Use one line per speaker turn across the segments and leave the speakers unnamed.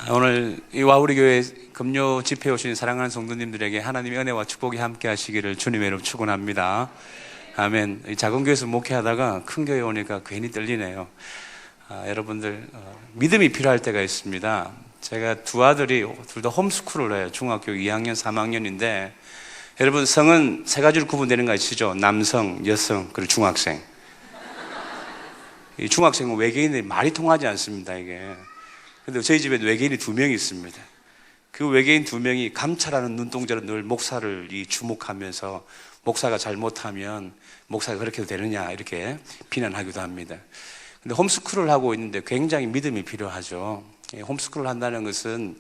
오늘 이 와우리 교회 금요 집회에 오신 사랑하는 성도님들에게 하나님의 은혜와 축복이 함께 하시기를 주님의 이름으로 축원합니다. 아멘. 이 작은 교회에서 목회하다가 큰 교회 오니까 괜히 떨리네요. 여러분들 믿음이 필요할 때가 있습니다. 제가 두 아들이 둘 다 홈스쿨을 해요. 중학교 2학년, 3학년인데 여러분 성은 세 가지로 구분되는 거 아시죠? 남성, 여성, 그리고 중학생. 이 중학생은 외계인들이 말이 통하지 않습니다, 이게. 근데 저희 집에 외계인이 2명이 있습니다. 그 외계인 2명이 감찰하는 눈동자로 늘 목사를 주목하면서 목사가 잘못하면 목사가 그렇게 되느냐 이렇게 비난하기도 합니다. 근데 홈스쿨을 하고 있는데 굉장히 믿음이 필요하죠. 홈스쿨을 한다는 것은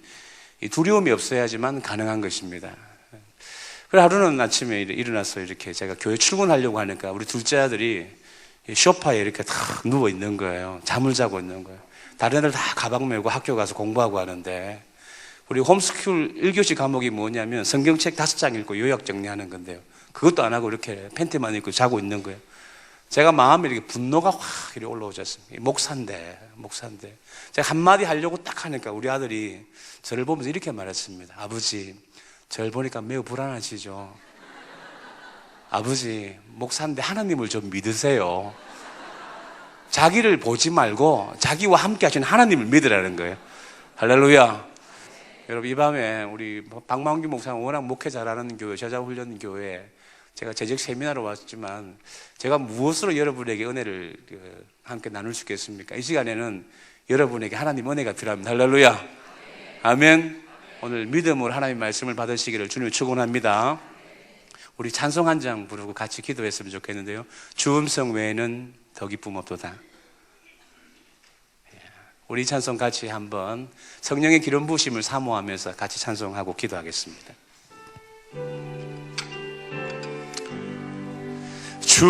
두려움이 없어야지만 가능한 것입니다. 그래 하루는 아침에 일어나서 이렇게 제가 교회 출근하려고 하니까 우리 둘째 아들이 소파에 이렇게 탁 누워 있는 거예요. 잠을 자고 있는 거예요. 다른 애들 다 가방 메고 학교 가서 공부하고 하는데 우리 홈스쿨 1교시 과목이 뭐냐면 성경책 5장 읽고 요약 정리하는 건데요. 그것도 안 하고 이렇게 팬티만 입고 자고 있는 거예요. 제가 마음에 이렇게 분노가 확 이렇게 올라오셨습니다. 목사인데. 제가 한마디 하려고 딱 하니까 우리 아들이 저를 보면서 이렇게 말했습니다. 아버지, 저를 보니까 매우 불안하시죠? 아버지, 목사인데 하나님을 좀 믿으세요. 자기를 보지 말고 자기와 함께 하시는 하나님을 믿으라는 거예요. 할렐루야. 여러분, 이 밤에 우리 박만규 목사는 워낙 목회 잘하는 교회, 저자훈련 교회, 제가 재직 세미나로 왔지만 제가 무엇으로 여러분에게 은혜를 함께 나눌 수 있겠습니까? 이 시간에는 여러분에게 하나님 은혜가 들어갑니다. 할렐루야. 아멘. 오늘 믿음으로 하나님의 말씀을 받으시기를 주님을 축원합니다. 우리 찬송 한 장 부르고 같이 기도했으면 좋겠는데요. 주 음성 외에는 더 기쁨 없도다. 우리 찬송 같이 한번 성령의 기름 부으심을 사모하면서 같이 찬송하고 기도하겠습니다. 주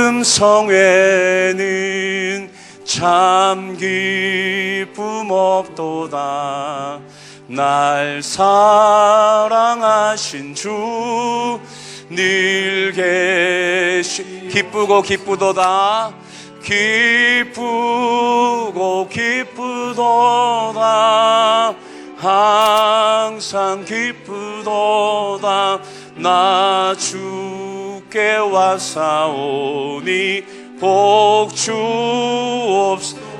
음성 외에는 참 기쁨 없도다. 날 사랑하신 주 늘 계시 기쁘고 기쁘도다. 기쁘고 기쁘도다. 항상 기쁘도다. 나 주께 왔사오니 복주옵소서.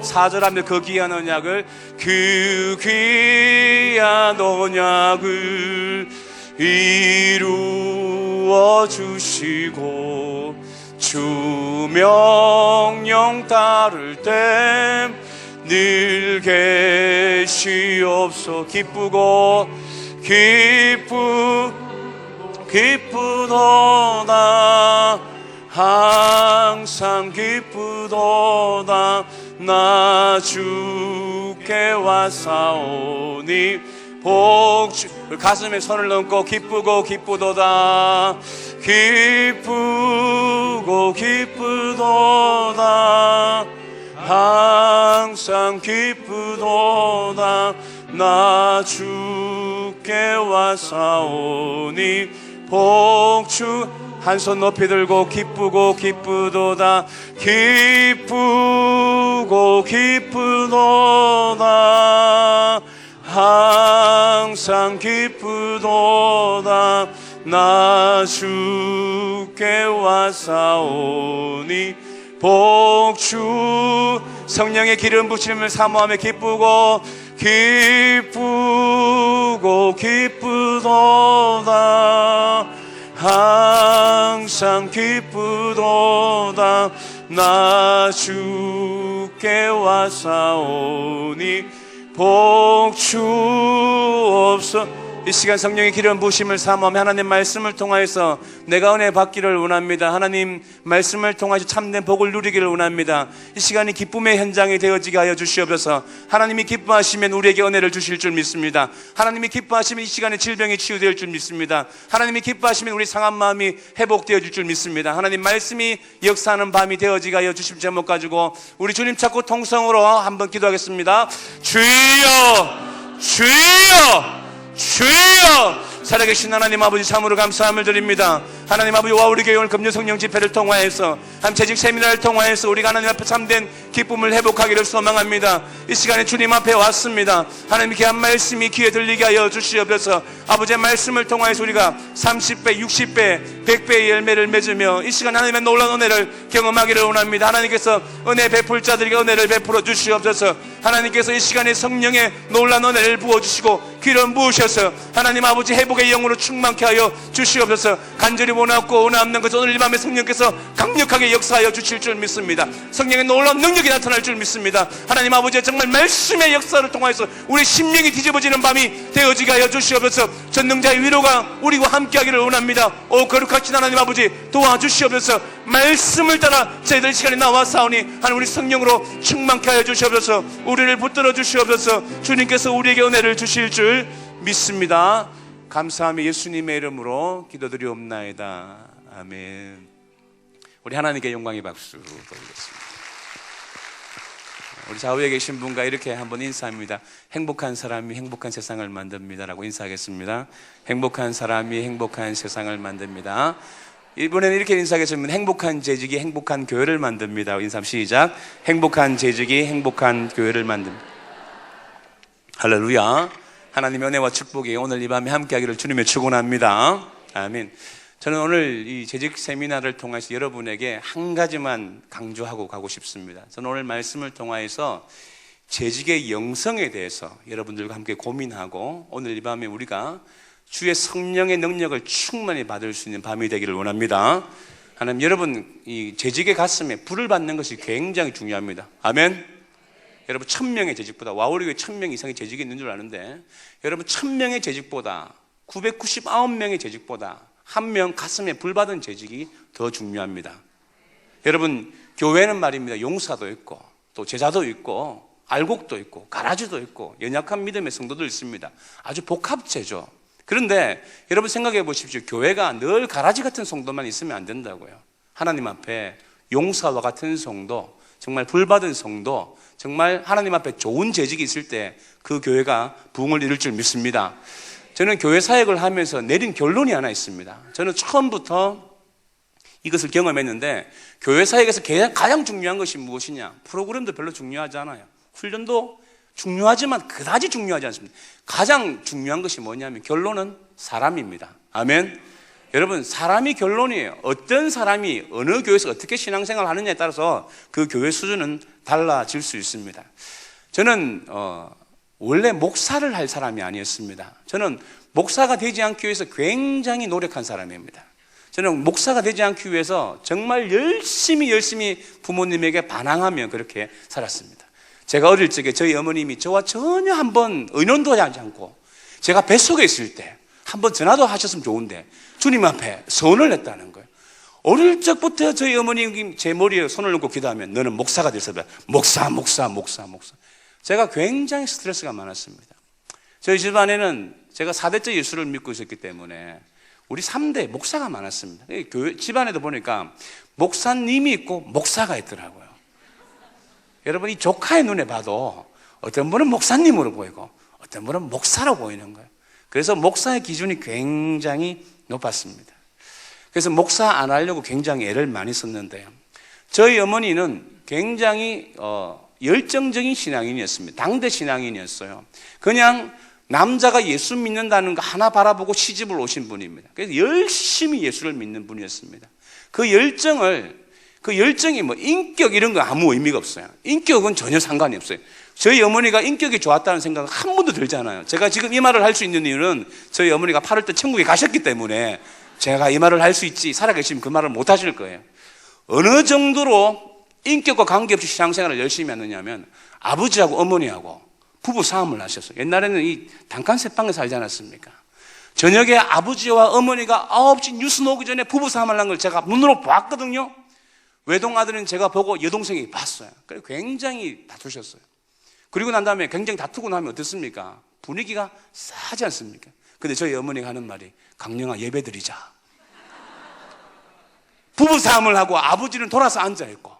4절하며 그 귀한 언약을 그 귀한 언약을 이루어 주시고 주 명령 따를 때 늘 계시옵소. 기쁘고 기쁘도다. 항상 기쁘도다. 나 주께 왔사오니 복주. 가슴에 손을 얹고 기쁘고 기쁘도다. 기쁘고 기쁘도다. 항상 기쁘도다. 나 주께 왔사오니 복주. 한 손 높이 들고 기쁘고 기쁘도다. 기쁘고 기쁘도다. 항상 기쁘도다. 나 주께 왔사오니 복주. 성령의 기름 부심을 사모하며 기쁘고 기쁘고 기쁘도다. 항상 기쁘도다. 나 주께 왔사오니 복주옵소서. 이 시간 성령의 기름 부심을 사모하며 하나님 말씀을 통하여서 내가 은혜 받기를 원합니다. 하나님 말씀을 통하여서 참된 복을 누리기를 원합니다. 이 시간이 기쁨의 현장이 되어지게 하여 주시옵소서. 하나님이 기뻐하시면 우리에게 은혜를 주실 줄 믿습니다. 하나님이 기뻐하시면 이 시간에 질병이 치유될 줄 믿습니다. 하나님이 기뻐하시면 우리 상한 마음이 회복되어질 줄 믿습니다. 하나님 말씀이 역사하는 밤이 되어지게 하여 주실 제목 가지고 우리 주님 찾고 통성으로 한번 기도하겠습니다. 주여 주여 주여. 살아계신 하나님 아버지 참으로 감사함을 드립니다. 하나님 아버지와 우리 교회 오늘 금요 성령 집회를 통하여서 하나님 재직 세미나를 통하여서 우리가 하나님 앞에 참된 기쁨을 회복하기를 소망합니다. 이 시간에 주님 앞에 왔습니다. 하나님 귀한 말씀이 귀에 들리게 하여 주시옵소서. 아버지의 말씀을 통하여서 우리가 30배, 60배, 100배의 열매를 맺으며 이 시간 하나님의 놀라운 은혜를 경험하기를 원합니다. 하나님께서 은혜 베풀 자들에게 은혜를 베풀어 주시옵소서. 하나님께서 이 시간에 성령의 놀라운 은혜를 부어주시고 기름 부으셔서 하나님 아버지 회복의 영으로 충만케 하여 주시옵소서. 간절히 원하고 원하는 것을 오늘 이 밤에 성령께서 강력하게 역사하여 주실 줄 믿습니다. 성령의 놀라운 능력이 나타날 줄 믿습니다. 하나님 아버지 정말 말씀의 역사를 통해서 우리 심령이 뒤집어지는 밤이 되어지게 하여 주시옵소서. 전능자의 위로가 우리와 함께하기를 원합니다. 오 거룩하신 하나님 아버지 도와주시옵소서. 말씀을 따라 저희들 이 시간에 나와 싸우니 하나님 우리 성령으로 충만케 하여 주시옵소서. 우리를 붙들어 주시옵소서. 주님께서 우리에게 은혜를 주실 줄 믿습니다. 감사하며 예수님의 이름으로 기도드리옵나이다. 아멘. 우리 하나님께 영광의 박수 드리겠습니다. 우리 좌우에 계신 분과 이렇게 한번 인사합니다. 행복한 사람이 행복한 세상을 만듭니다 라고 인사하겠습니다. 행복한 사람이 행복한 세상을 만듭니다. 이번에는 이렇게 인사하겠습니다. 행복한 재직이 행복한 교회를 만듭니다. 인사 시작. 행복한 재직이 행복한 교회를 만듭니다. 할렐루야. 하나님의 은혜와 축복이 오늘 이 밤에 함께하기를 주님의 축원합니다. 아멘. 저는 오늘 이 재직 세미나를 통해서 여러분에게 한 가지만 강조하고 가고 싶습니다. 저는 오늘 말씀을 통하여서 재직의 영성에 대해서 여러분들과 함께 고민하고 오늘 이 밤에 우리가 주의 성령의 능력을 충만히 받을 수 있는 밤이 되기를 원합니다. 하나님, 여러분 이 재직의 가슴에 불을 받는 것이 굉장히 중요합니다. 아멘. 여러분 1000명의 재직보다 와우리교회 1000명 이상의 재직이 있는 줄 아는데 여러분 1000명의 재직보다 999명의 재직보다 한 명 가슴에 불 받은 재직이 더 중요합니다. 여러분 교회는 말입니다. 용사도 있고 또 제자도 있고 알곡도 있고 가라지도 있고 연약한 믿음의 성도도 있습니다. 아주 복합체죠. 그런데 여러분 생각해 보십시오. 교회가 늘 가라지 같은 성도만 있으면 안 된다고요. 하나님 앞에 용사와 같은 성도, 정말 불받은 성도, 정말 하나님 앞에 좋은 재직이 있을 때 그 교회가 부흥을 이룰 줄 믿습니다. 저는 교회 사역을 하면서 내린 결론이 하나 있습니다. 저는 처음부터 이것을 경험했는데 교회 사역에서 가장 중요한 것이 무엇이냐? 프로그램도 별로 중요하지 않아요. 훈련도 중요하지만 그다지 중요하지 않습니다. 가장 중요한 것이 뭐냐면 결론은 사람입니다. 아멘. 여러분 사람이 결론이에요. 어떤 사람이 어느 교회에서 어떻게 신앙생활을 하느냐에 따라서 그 교회 수준은 달라질 수 있습니다. 저는 원래 목사를 할 사람이 아니었습니다. 저는 목사가 되지 않기 위해서 굉장히 노력한 사람입니다. 저는 목사가 되지 않기 위해서 정말 열심히 부모님에게 반항하며 그렇게 살았습니다. 제가 어릴 적에 저희 어머님이 저와 전혀 한번 의논도 하지 않고 제가 뱃속에 있을 때 한번 전화도 하셨으면 좋은데 주님 앞에 선을 냈다는 거예요. 어릴 적부터 저희 어머님이 제 머리에 손을 얹고 기도하면 너는 목사가 돼서 목사. 제가 굉장히 스트레스가 많았습니다. 저희 집안에는 제가 4대째 예수를 믿고 있었기 때문에 우리 3대 목사가 많았습니다. 교회 집안에도 보니까 목사님이 있고 목사가 있더라고요. 여러분 이 조카의 눈에 봐도 어떤 분은 목사님으로 보이고 어떤 분은 목사로 보이는 거예요. 그래서 목사의 기준이 굉장히 높았습니다. 그래서 목사 안 하려고 굉장히 애를 많이 썼는데요. 저희 어머니는 굉장히 열정적인 신앙인이었습니다. 당대 신앙인이었어요. 그냥 남자가 예수 믿는다는 거 하나 바라보고 시집을 오신 분입니다. 그래서 열심히 예수를 믿는 분이었습니다. 그 열정이 뭐 인격 이런 거 아무 의미가 없어요. 인격은 전혀 상관이 없어요. 저희 어머니가 인격이 좋았다는 생각은 한 번도 들지 않아요. 제가 지금 이 말을 할 수 있는 이유는 저희 어머니가 8월 때 천국에 가셨기 때문에 제가 이 말을 할 수 있지 살아계시면 그 말을 못 하실 거예요. 어느 정도로 인격과 관계없이 신앙생활을 열심히 했느냐면 아버지하고 어머니하고 부부 싸움을 하셨어요. 옛날에는 이 단칸세방에 살지 않았습니까? 저녁에 아버지와 어머니가 9시 뉴스 나오기 전에 부부 싸움을 한 걸 제가 눈으로 봤거든요. 외동아들은 제가 보고 여동생이 봤어요. 그래서 굉장히 다투셨어요. 그리고 난 다음에 굉장히 다투고 나면 어떻습니까? 분위기가 싸지 않습니까? 근데 저희 어머니가 하는 말이 강령아 예배드리자. 부부 싸움을 하고 아버지는 돌아서 앉아있고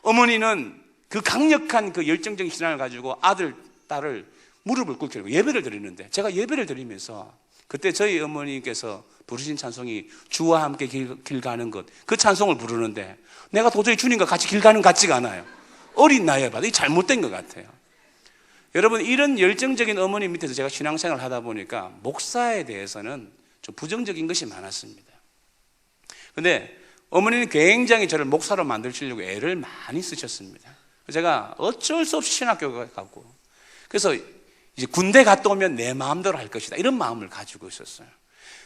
어머니는 그 강력한 그 열정적인 신앙을 가지고 아들, 딸을 무릎을 꿇게 하고 예배를 드리는데 제가 예배를 드리면서 그때 저희 어머니께서 부르신 찬송이 주와 함께 길 가는 것, 그 찬송을 부르는데 내가 도저히 주님과 같이 길 가는 것 같지가 않아요. 어린 나이에 봐도 잘못된 것 같아요. 여러분, 이런 열정적인 어머니 밑에서 제가 신앙생활을 하다 보니까 목사에 대해서는 좀 부정적인 것이 많았습니다. 근데 어머니는 굉장히 저를 목사로 만드시려고 애를 많이 쓰셨습니다. 제가 어쩔 수 없이 신학교에 갔고, 그래서 이제 군대 갔다 오면 내 마음대로 할 것이다, 이런 마음을 가지고 있었어요.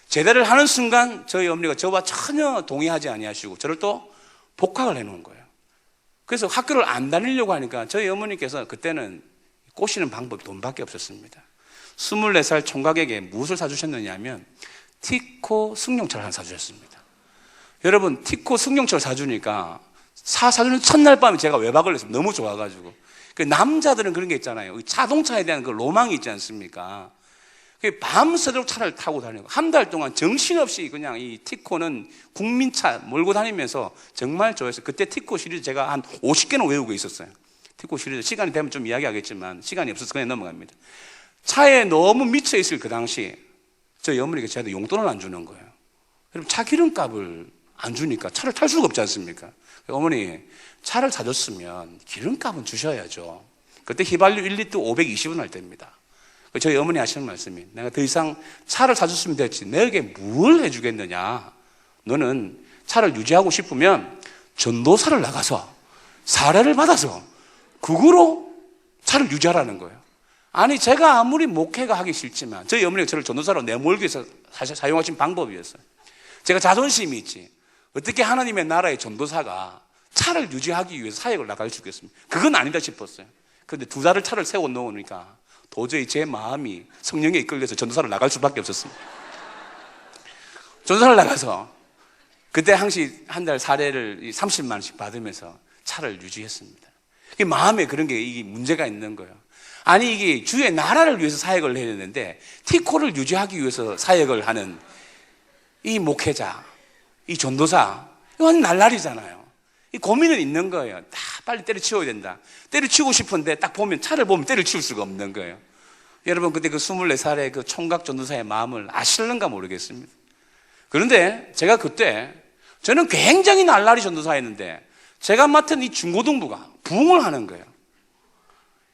제대를 하는 순간 저희 어머니가 저와 전혀 동의하지 아니하시고 저를 또 복학을 해놓은 거예요. 그래서 학교를 안 다니려고 하니까 저희 어머니께서 그때는 꼬시는 방법이 돈밖에 없었습니다. 24살 총각에게 무엇을 사주셨느냐 하면 티코 승용차를 하나 사주셨습니다. 여러분, 티코 승용차를 사주니까 사주는 첫날 밤에 제가 외박을 했습니다. 너무 좋아가지고. 남자들은 그런 게 있잖아요. 자동차에 대한 그 로망이 있지 않습니까? 밤새도록 차를 타고 다니고 한 달 동안 정신없이 그냥 이 티코는 국민차 몰고 다니면서 정말 좋아했어요. 그때 티코 시리즈 제가 한 50개는 외우고 있었어요. 티코 시리즈 시간이 되면 좀 이야기하겠지만 시간이 없어서 그냥 넘어갑니다. 차에 너무 미쳐있을 그 당시 저희 어머니가 저한테 용돈을 안 주는 거예요. 여러분, 차 기름값을 안 주니까 차를 탈 수가 없지 않습니까? 어머니, 차를 사줬으면 기름값은 주셔야죠. 그때 휘발유 1리터 520원 할 때입니다. 저희 어머니 하시는 말씀이, 내가 더 이상 차를 사줬으면 됐지 내게 뭘 해주겠느냐. 너는 차를 유지하고 싶으면 전도사를 나가서 사례를 받아서 그거로 차를 유지하라는 거예요. 아니, 제가 아무리 목회가 하기 싫지만 저희 어머니가 저를 전도사로 내몰기 위해서 사실 사용하신 방법이었어요. 제가 자존심이 있지, 어떻게 하나님의 나라의 전도사가 차를 유지하기 위해서 사역을 나갈 수 있겠습니까? 그건 아니다 싶었어요. 그런데 2달을 차를 세워 놓으니까 도저히 제 마음이 성령에 이끌려서 전도사를 나갈 수밖에 없었습니다. 전도사를 나가서 그때 항시 한 달 사례를 30만 원씩 받으면서 차를 유지했습니다. 마음에 그런 게 이게 문제가 있는 거예요. 아니, 이게 주의 나라를 위해서 사역을 해야 되는데 티코를 유지하기 위해서 사역을 하는 이 목회자, 이 전도사, 이건 날라리잖아요. 이 고민은 있는 거예요. 다 빨리 때려치워야 된다. 때려치우고 싶은데 딱 보면, 차를 보면 때려치울 수가 없는 거예요. 여러분, 그때 그 24살의 그 총각 전도사의 마음을 아실는가 모르겠습니다. 그런데 제가 그때, 저는 굉장히 날라리 전도사였는데 제가 맡은 이 중고등부가 부흥을 하는 거예요.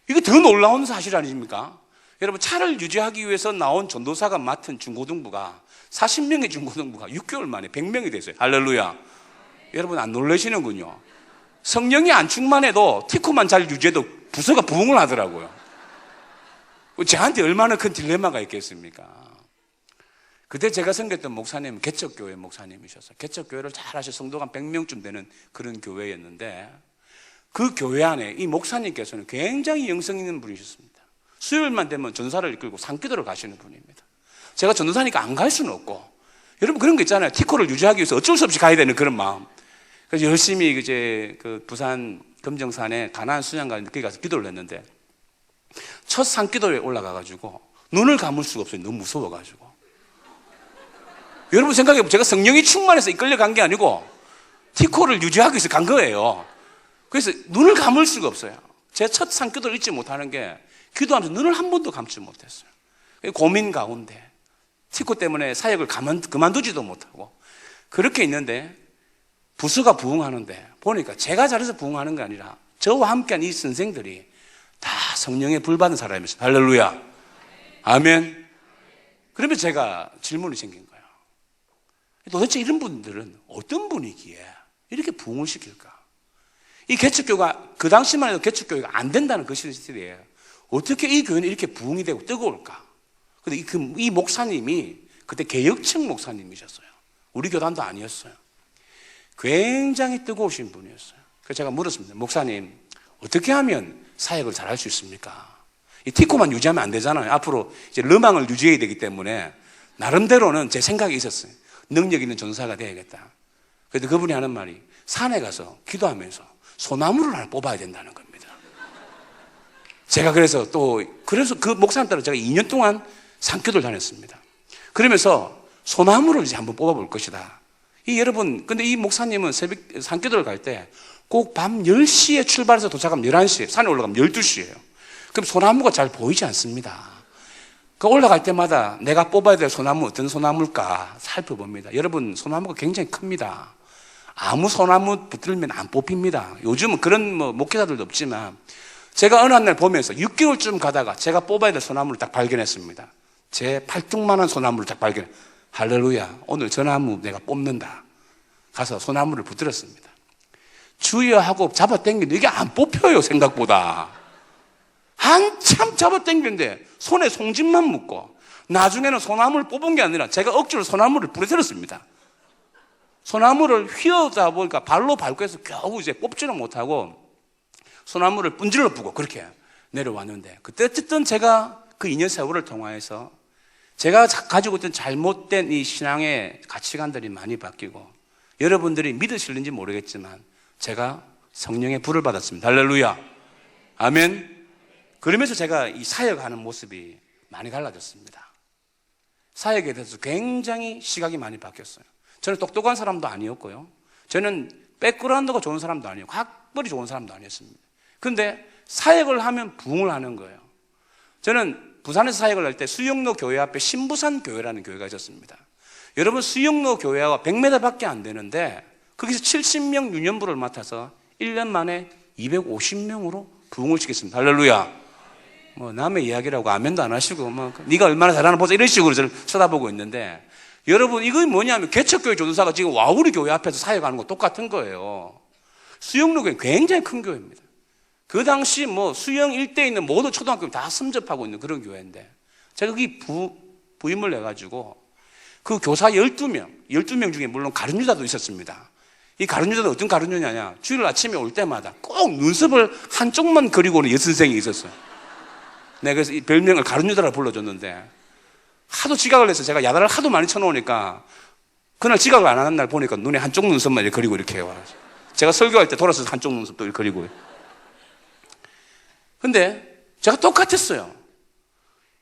이게 더 놀라운 사실 아닙니까? 여러분, 차를 유지하기 위해서 나온 전도사가 맡은 중고등부가 40명의 중고등부가 6개월 만에 100명이 됐어요. 할렐루야. 여러분, 안 놀라시는군요. 성령이 안 충만해도 티코만 잘 유지해도 부서가 부흥을 하더라고요. 저한테 얼마나 큰 딜레마가 있겠습니까? 그때 제가 섬겼던 목사님은 개척교회 목사님이셔서 개척교회를 잘 하셔서 성도가 100명쯤 되는 그런 교회였는데 그 교회 안에 이 목사님께서는 굉장히 영성 있는 분이셨습니다. 수요일만 되면 전사를 이끌고 산기도를 가시는 분입니다. 제가 전도사니까 안 갈 수는 없고, 여러분 그런 거 있잖아요. 티코를 유지하기 위해서 어쩔 수 없이 가야 되는 그런 마음. 그래서 열심히 이제 그 부산 금정산에 가나안 순양가 거기 가서 기도를 했는데 첫 산기도에 올라가가지고 눈을 감을 수가 없어요. 너무 무서워가지고. 여러분 생각해보면 제가 성령이 충만해서 이끌려간 게 아니고 티코를 유지하기 위해서 간 거예요. 그래서 눈을 감을 수가 없어요. 제 첫 산기도를 잊지 못하는 게 기도하면서 눈을 한 번도 감지 못했어요. 고민 가운데 티코 때문에 사역을 그만두지도 못하고 그렇게 있는데 부서가 부흥하는데 보니까 제가 잘해서 부흥하는 게 아니라 저와 함께한 이 선생들이 다 성령의 불 받은 사람이었어요. 할렐루야. 아멘. 그러면 제가 질문이 생긴 거예요. 도대체 이런 분들은 어떤 분이기에 이렇게 부흥을 시킬까? 이 개척교가 그 당시만 해도 개척교회가 안 된다는 그 시대에 어떻게 이 교회는 이렇게 부흥이 되고 뜨거울까? 근데 이 목사님이 그때 개혁청 목사님이셨어요. 우리 교단도 아니었어요. 굉장히 뜨거우신 분이었어요. 그래서 제가 물었습니다. 목사님, 어떻게 하면 사역을 잘할 수 있습니까? 이 티코만 유지하면 안 되잖아요. 앞으로 이제 르망을 유지해야 되기 때문에 나름대로는 제 생각이 있었어요. 능력 있는 전사가 돼야겠다. 그런데 그분이 하는 말이 산에 가서 기도하면서 소나무를 하나 뽑아야 된다는 겁니다. 제가 그래서 그 목사님 따라 제가 2년 동안 산기도를 다녔습니다. 그러면서 소나무를 이제 한번 뽑아볼 것이다. 여러분, 근데 이 목사님은 새벽 산기도를 갈 때 꼭 밤 10시에 출발해서 도착하면 11시에, 산에 올라가면 12시예요. 그럼 소나무가 잘 보이지 않습니다. 그 올라갈 때마다 내가 뽑아야 될 소나무 어떤 소나무일까 살펴봅니다. 여러분, 소나무가 굉장히 큽니다. 아무 소나무 붙들면 안 뽑힙니다. 요즘은 그런 목회자들도 없지만 제가 어느 날 보면서 6개월쯤 가다가 제가 뽑아야 될 소나무를 딱 발견했습니다. 제 팔뚝만한 소나무를 딱 발견해. 할렐루야, 오늘 저 나무 내가 뽑는다. 가서 소나무를 붙들었습니다. 주여 하고 잡아당기는데 이게 안 뽑혀요. 생각보다 한참 잡아당기는데 손에 송진만 묶고, 나중에는 소나무를 뽑은 게 아니라 제가 억지로 소나무를 부러뜨렸습니다. 소나무를 휘어다 보니까 발로 밟고 해서 겨우 이제 뽑지는 못하고 소나무를 분질러 부고 그렇게 내려왔는데, 그때 어쨌든 제가 그 2년 세월을 통하여서 제가 가지고 있던 잘못된 이 신앙의 가치관들이 많이 바뀌고, 여러분들이 믿으실는지 모르겠지만 제가 성령의 불을 받았습니다. 할렐루야, 아멘. 그러면서 제가 이 사역하는 모습이 많이 달라졌습니다. 사역에 대해서 굉장히 시각이 많이 바뀌었어요. 저는 똑똑한 사람도 아니었고요, 저는 백그라운드가 좋은 사람도 아니고 학벌이 좋은 사람도 아니었습니다. 그런데 사역을 하면 부흥을 하는 거예요. 저는 부산에서 사역을 할 때 수영로 교회 앞에 신부산 교회라는 교회가 있었습니다. 여러분, 수영로 교회가 100m밖에 안 되는데 거기서 70명 유년부를 맡아서 1년 만에 250명으로 부흥을 시켰습니다. 할렐루야. 남의 이야기라고 아멘도 안 하시고 네가 얼마나 잘하나 보자 이런 식으로 저를 쳐다보고 있는데, 여러분, 이건 뭐냐면 개척교회 조도사가 지금 와우리 교회 앞에서 사역하는 거 똑같은 거예요. 수영로 교회는 굉장히 큰 교회입니다. 그 당시 수영 일대에 있는 모든 초등학교 다 섬접하고 있는 그런 교회인데, 제가 거기 부임을 해가지고 그 교사 12명 중에 물론 가룟유다도 있었습니다. 이 가룟유다도 어떤 가룟유다냐, 주일 아침에 올 때마다 꼭 눈썹을 한쪽만 그리고 오는 여선생이 있었어요. 내가 그래서 이 별명을 가룟유다라고 불러줬는데, 하도 지각을 해서 제가 야단을 하도 많이 쳐놓으니까 그날 지각을 안 하는 날 보니까 눈에 한쪽 눈썹만 이렇게 그리고 이렇게 해요. 제가 설교할 때 돌아서서 한쪽 눈썹도 이렇게 그리고. 근데 제가 똑같았어요.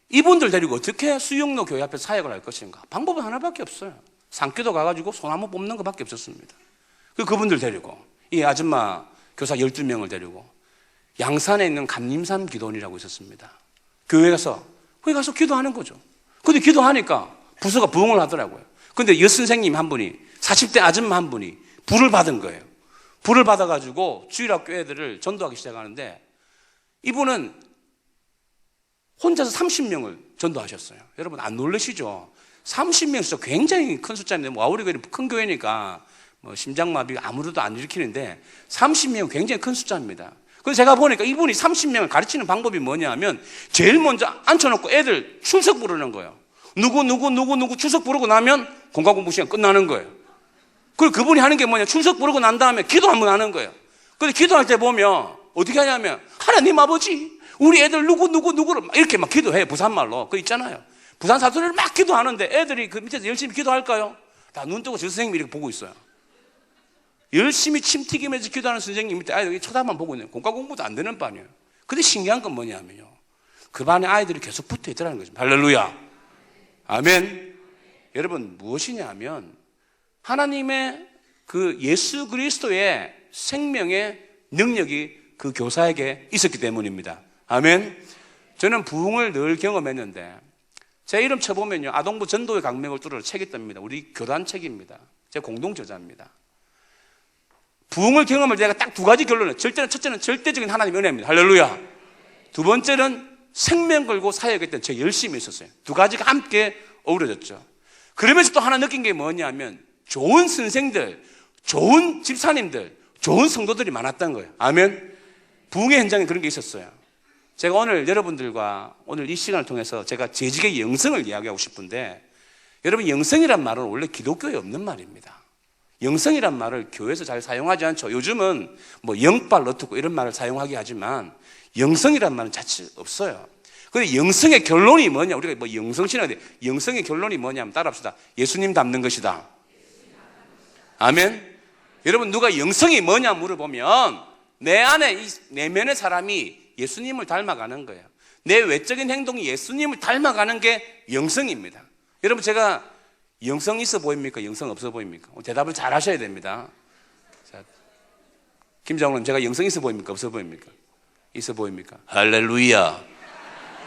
이분들 데리고 어떻게 수영로 교회 앞에 사역을 할 것인가? 방법은 하나밖에 없어요. 산교도 가가지고 소나무 뽑는 것밖에 없었습니다. 그분들 데리고, 이 아줌마 교사 12명을 데리고 양산에 있는 감림산 기도원이라고 있었습니다. 교회 가서 거기 가서 기도하는 거죠. 근데 기도하니까 부서가 부흥을 하더라고요. 근데 여선생님 한 분이, 40대 아줌마 한 분이 불을 받은 거예요. 불을 받아가지고 주일학교 애들을 전도하기 시작하는데, 이분은 혼자서 30명을 전도하셨어요. 여러분, 안 놀라시죠? 30명 숫자 굉장히 큰 숫자인데, 와우리 교회는 큰 교회니까 심장마비 아무래도 안 일으키는데 30명은 굉장히 큰 숫자입니다. 그래서 제가 보니까 이분이 30명을 가르치는 방법이 뭐냐 하면, 제일 먼저 앉혀놓고 애들 출석 부르는 거예요. 누구 출석 부르고 나면 공과 공부 시간 끝나는 거예요. 그리고 그분이 하는 게 뭐냐, 출석 부르고 난 다음에 기도 한번 하는 거예요. 근데 기도할 때 보면 어떻게 하냐면, 하나님 아버지, 우리 애들 누구를 이렇게 막 기도해요. 부산말로. 그거 있잖아요. 부산 사투리를 막 기도하는데 애들이 그 밑에서 열심히 기도할까요? 다 눈 뜨고 저 선생님이 이렇게 보고 있어요. 열심히 침 튀기면서 기도하는 선생님 밑에 아이들이 쳐다만 보고 있는, 공과 공부도 안 되는 반이에요. 근데 신기한 건 뭐냐면요, 그 반에 아이들이 계속 붙어 있더라는 거죠. 할렐루야, 아멘. 여러분, 무엇이냐 하면 하나님의 그 예수 그리스도의 생명의 능력이 그 교사에게 있었기 때문입니다. 아멘. 저는 부흥을 늘 경험했는데, 제 이름 쳐보면요, 아동부 전도의 강명을 뚫으러 책이 뜹니다. 우리 교단 책입니다. 제 공동 저자입니다. 부흥을 경험할 때 제가 딱 두 가지 결론을, 첫째는 절대적인 하나님의 은혜입니다. 할렐루야. 두 번째는 생명 걸고 사역했던 제 열심이 있었어요. 두 가지가 함께 어우러졌죠. 그러면서 또 하나 느낀 게 뭐냐면, 좋은 선생들, 좋은 집사님들, 좋은 성도들이 많았던 거예요. 아멘. 부흥의 현장에 그런 게 있었어요. 제가 오늘 여러분들과 오늘 이 시간을 통해서 제가 재직의 영성을 이야기하고 싶은데, 여러분, 영성이란 말은 원래 기독교에 없는 말입니다. 영성이란 말을 교회에서 잘 사용하지 않죠. 요즘은 영빨 어떻고 이런 말을 사용하게 하지만 영성이란 말은 자칫 없어요. 근데 영성의 결론이 뭐냐, 우리가 영성신학인데 영성의 결론이 뭐냐면, 따라합시다. 예수님 닮는 것이다. 아멘. 여러분, 누가 영성이 뭐냐 물어보면 내 안에 이 내면의 사람이 예수님을 닮아가는 거예요. 내 외적인 행동이 예수님을 닮아가는 게 영성입니다. 여러분, 제가 영성 있어 보입니까? 영성 없어 보입니까? 대답을 잘 하셔야 됩니다. 자, 김장로님, 제가 영성 있어 보입니까? 없어 보입니까? 있어 보입니까? 할렐루야.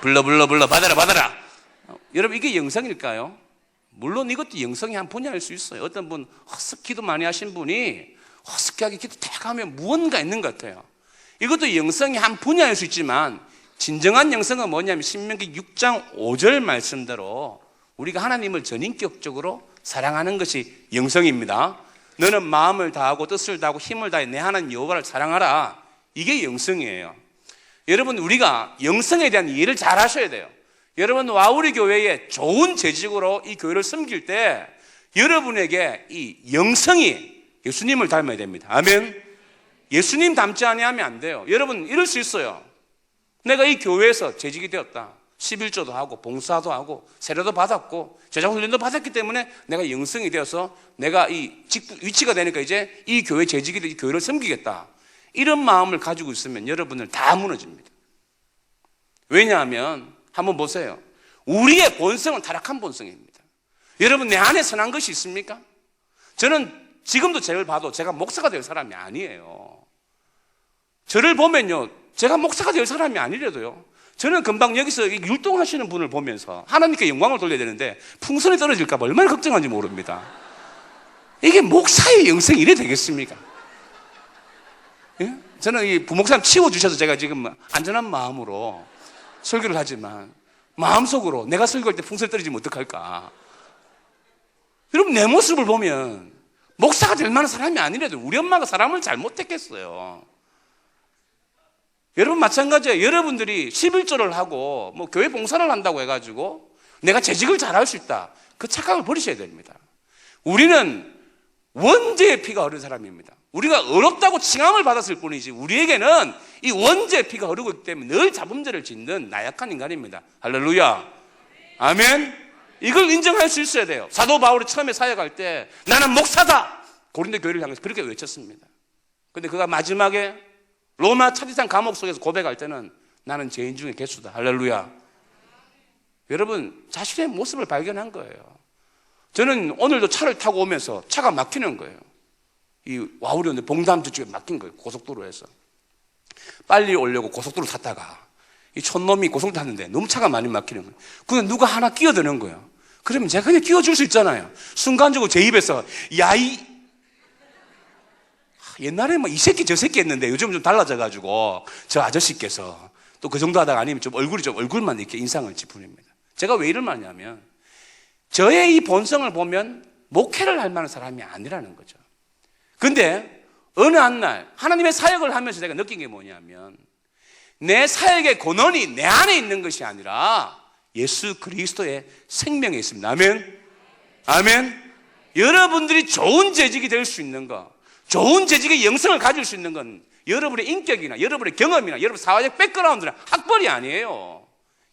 불러 받아라. 여러분 이게 영성일까요? 물론 이것도 영성의 한 분야일 수 있어요. 어떤 분 허스키도 많이 하신 분이 허스키하게 기도 딱 하면 무언가 있는 것 같아요. 이것도 영성의 한 분야일 수 있지만 진정한 영성은 뭐냐면 신명기 6장 5절 말씀대로 우리가 하나님을 전인격적으로 사랑하는 것이 영성입니다. 너는 마음을 다하고 뜻을 다하고 힘을 다해 내 하나님 여호와를 사랑하라. 이게 영성이에요. 여러분 우리가 영성에 대한 이해를 잘 하셔야 돼요. 여러분 와우리 교회에 좋은 재직으로 이 교회를 섬길 때 여러분에게 이 영성이 예수님을 닮아야 됩니다. 아멘. 예수님 닮지 아니하면 안 돼요. 여러분 이럴 수 있어요. 내가 이 교회에서 재직이 되었다. 11조도 하고 봉사도 하고 세례도 받았고 제자훈련도 받았기 때문에 내가 영성이 되어서 내가 이 위치가 되니까 이제 이 교회 재직이 돼 이 교회를 섬기겠다. 이런 마음을 가지고 있으면 여러분들 다 무너집니다. 왜냐하면 한번 보세요. 우리의 본성은 타락한 본성입니다. 여러분 내 안에 선한 것이 있습니까? 저는 지금도 저를 봐도 제가 목사가 될 사람이 아니에요. 저를 보면요 제가 목사가 될 사람이 아니래도요 저는 금방 여기서 율동하시는 분을 보면서 하나님께 영광을 돌려야 되는데 풍선이 떨어질까 봐 얼마나 걱정하는지 모릅니다. 이게 목사의 영성이 이래 되겠습니까? 예? 저는 이 부목사님 치워주셔서 제가 지금 안전한 마음으로 설교를 하지만 마음속으로 내가 설교할 때 풍선이 떨어지면 어떡할까? 여러분 내 모습을 보면 목사가 될 만한 사람이 아니래도 우리 엄마가 사람을 잘못했겠어요. 여러분 마찬가지예요. 여러분들이 11조를 하고 뭐 교회 봉사를 한다고 해가지고 내가 재직을 잘할 수 있다. 그 착각을 버리셔야 됩니다. 우리는 원죄의 피가 흐른 사람입니다. 우리가 어렵다고 칭함을 받았을 뿐이지 우리에게는 이 원죄의 피가 흐르고 있기 때문에 늘 자범죄를 짓는 나약한 인간입니다. 할렐루야. 아멘. 이걸 인정할 수 있어야 돼요. 사도 바울이 처음에 사역할 때 나는 목사다. 고린도 교회를 향해서 그렇게 외쳤습니다. 근데 그가 마지막에 로마 차지상 감옥 속에서 고백할 때는 나는 죄인 중에 개수다. 할렐루야. 여러분 자신의 모습을 발견한 거예요. 저는 오늘도 차를 타고 오면서 차가 막히는 거예요. 이 와우리온데 봉담 저쪽에 막힌 거예요. 고속도로에서 빨리 오려고 고속도로 탔다가 이 촌놈이 고속도로 탔는데 너무 차가 많이 막히는 거예요. 근데 누가 하나 끼어드는 거예요. 그러면 제가 그냥 끼워줄 수 있잖아요. 순간적으로 제 입에서 야이 옛날에 뭐 이 새끼 저 새끼 했는데 요즘은 좀 달라져가지고 저 아저씨께서 또 그 정도 하다가 아니면 좀 얼굴만 이렇게 인상을 찌푸립니다. 제가 왜 이럴 말냐면 저의 이 본성을 보면 목회를 할 만한 사람이 아니라는 거죠. 근데 어느 한 날 하나님의 사역을 하면서 제가 느낀 게 뭐냐면 내 사역의 근원이 내 안에 있는 것이 아니라 예수 그리스도의 생명에 있습니다. 아멘. 아멘. 여러분들이 좋은 재직이 될 수 있는 것, 좋은 재직의 영성을 가질 수 있는 건 여러분의 인격이나 여러분의 경험이나 여러분 사회적 백그라운드나 학벌이 아니에요.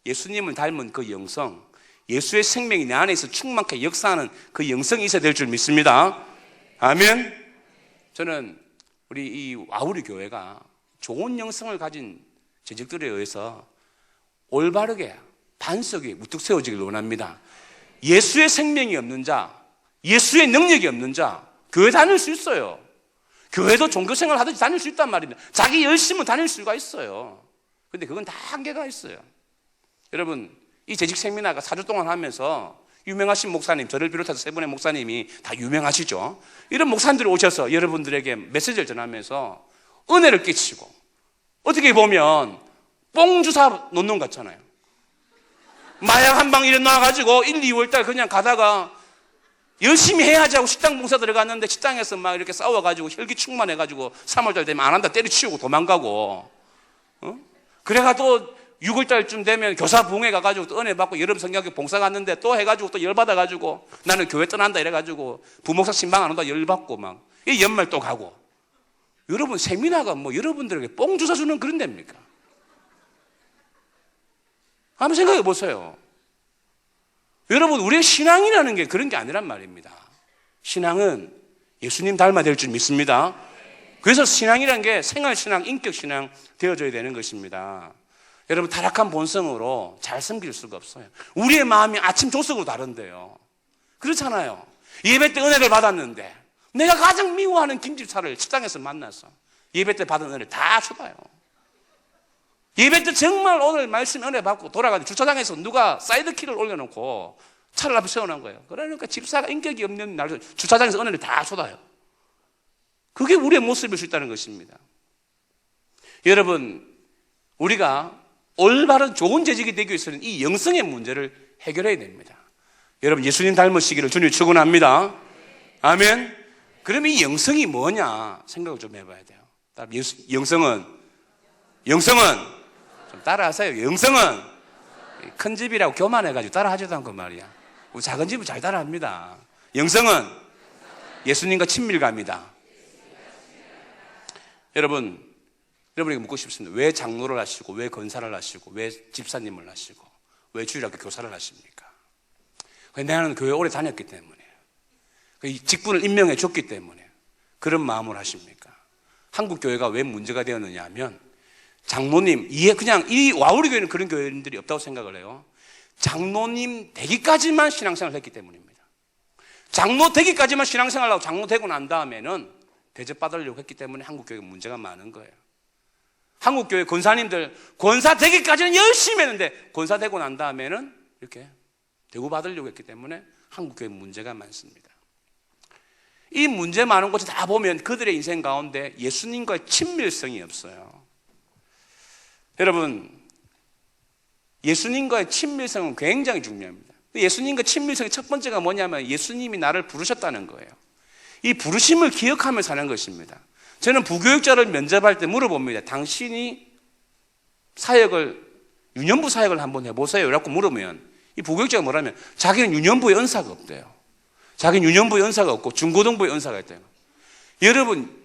예수님을 닮은 그 영성, 예수의 생명이 내 안에서 충만하게 역사하는 그 영성이 있어야 될 줄 믿습니다. 아멘. 저는 우리 이 와우리 교회가 좋은 영성을 가진 재직들에 의해서 올바르게 반석이 우뚝 세워지길 원합니다. 예수의 생명이 없는 자, 예수의 능력이 없는 자 교회 다닐 수 있어요. 교회도 종교생활 하듯이 다닐 수 있단 말입니다. 자기 열심은 다닐 수가 있어요. 근데 그건 다 한계가 있어요. 여러분 이 재직 세미나가 4주 동안 하면서 유명하신 목사님, 저를 비롯해서 세 분의 목사님이 다 유명하시죠. 이런 목사님들이 오셔서 여러분들에게 메시지를 전하면서 은혜를 끼치고 어떻게 보면 뽕주사 놓는 것 같잖아요. 마약 한 방 일어나가지고 1, 2월달 그냥 가다가 열심히 해야지 하고 식당 봉사 들어갔는데 식당에서 막 이렇게 싸워가지고 혈기 충만해가지고 3월달 되면 안 한다 때려치우고 도망가고 그래가 또 6월달쯤 되면 교사 부흥회 가가지고 또 은혜 받고 여름 성경학교 봉사 갔는데 또 해가지고 또 열받아가지고 나는 교회 떠난다 이래가지고 부목사 신방 안 온다 열받고 막 이 연말 또 가고. 여러분 세미나가 뭐 여러분들에게 뽕 주사 주는 그런 데입니까? 한번 생각해 보세요. 여러분 우리의 신앙이라는 게 그런 게 아니란 말입니다. 신앙은 예수님 닮아야 될 줄 믿습니다. 그래서 신앙이라는 게 생활신앙, 인격신앙 되어져야 되는 것입니다. 여러분 타락한 본성으로 잘 섬길 수가 없어요. 우리의 마음이 아침 조석으로 다른데요. 그렇잖아요. 예배 때 은혜를 받았는데 내가 가장 미워하는 김집사를 식당에서 만나서 예배 때 받은 은혜를 다 쏟아요. 예배 때 정말 오늘 말씀 은혜 받고 돌아가서 주차장에서 누가 사이드키를 올려놓고 차를 앞에 세워놓은 거예요. 그러니까 집사가 인격이 없는 날 주차장에서 은혜를 다 쏟아요. 그게 우리의 모습일 수 있다는 것입니다. 여러분, 우리가 올바른 좋은 재직이 되기 위해서는 이 영성의 문제를 해결해야 됩니다. 여러분, 예수님 닮으시기를 주님 축원합니다. 아멘. 그럼 이 영성이 뭐냐 생각을 좀 해봐야 돼요. 영성은 좀 따라하세요. 영성은 큰 집이라고 교만해가지고 따라하지도 않고 말이야. 우리 작은 집은 잘 따라합니다. 영성은 예수님과 친밀감이다. 여러분에게 묻고 싶습니다. 왜 장로를 하시고, 왜 권사를 하시고, 왜 집사님을 하시고, 왜 주일학교 교사를 하십니까? 나는 교회 오래 다녔기 때문에, 직분을 임명해 줬기 때문에 그런 마음을 하십니까? 한국 교회가 왜 문제가 되었느냐 하면, 장로님, 그냥 이 와우리 교회는 그런 교회인들이 없다고 생각을 해요. 장로님 되기까지만 신앙생활을 했기 때문입니다. 장로 되기까지만 신앙생활을 하고 장로 되고 난 다음에는 대접받으려고 했기 때문에 한국 교회가 문제가 많은 거예요. 한국 교회 권사님들 권사 되기까지는 열심히 했는데 권사 되고 난 다음에는 이렇게 대우받으려고 했기 때문에 한국 교회 문제가 많습니다. 이 문제 많은 곳에 다 보면 그들의 인생 가운데 예수님과의 친밀성이 없어요. 여러분, 예수님과의 친밀성은 굉장히 중요합니다. 예수님과 친밀성의 첫 번째가 뭐냐면 예수님이 나를 부르셨다는 거예요. 이 부르심을 기억하며 사는 것입니다. 저는 부교육자를 면접할 때 물어봅니다. 당신이 유년부 사역을 한번 해보세요 라고 물으면 이 부교육자가 뭐라면 자기는 유년부의 은사가 없대요. 자기는 유년부의 은사가 없고 중고등부의 은사가 있대요. 여러분,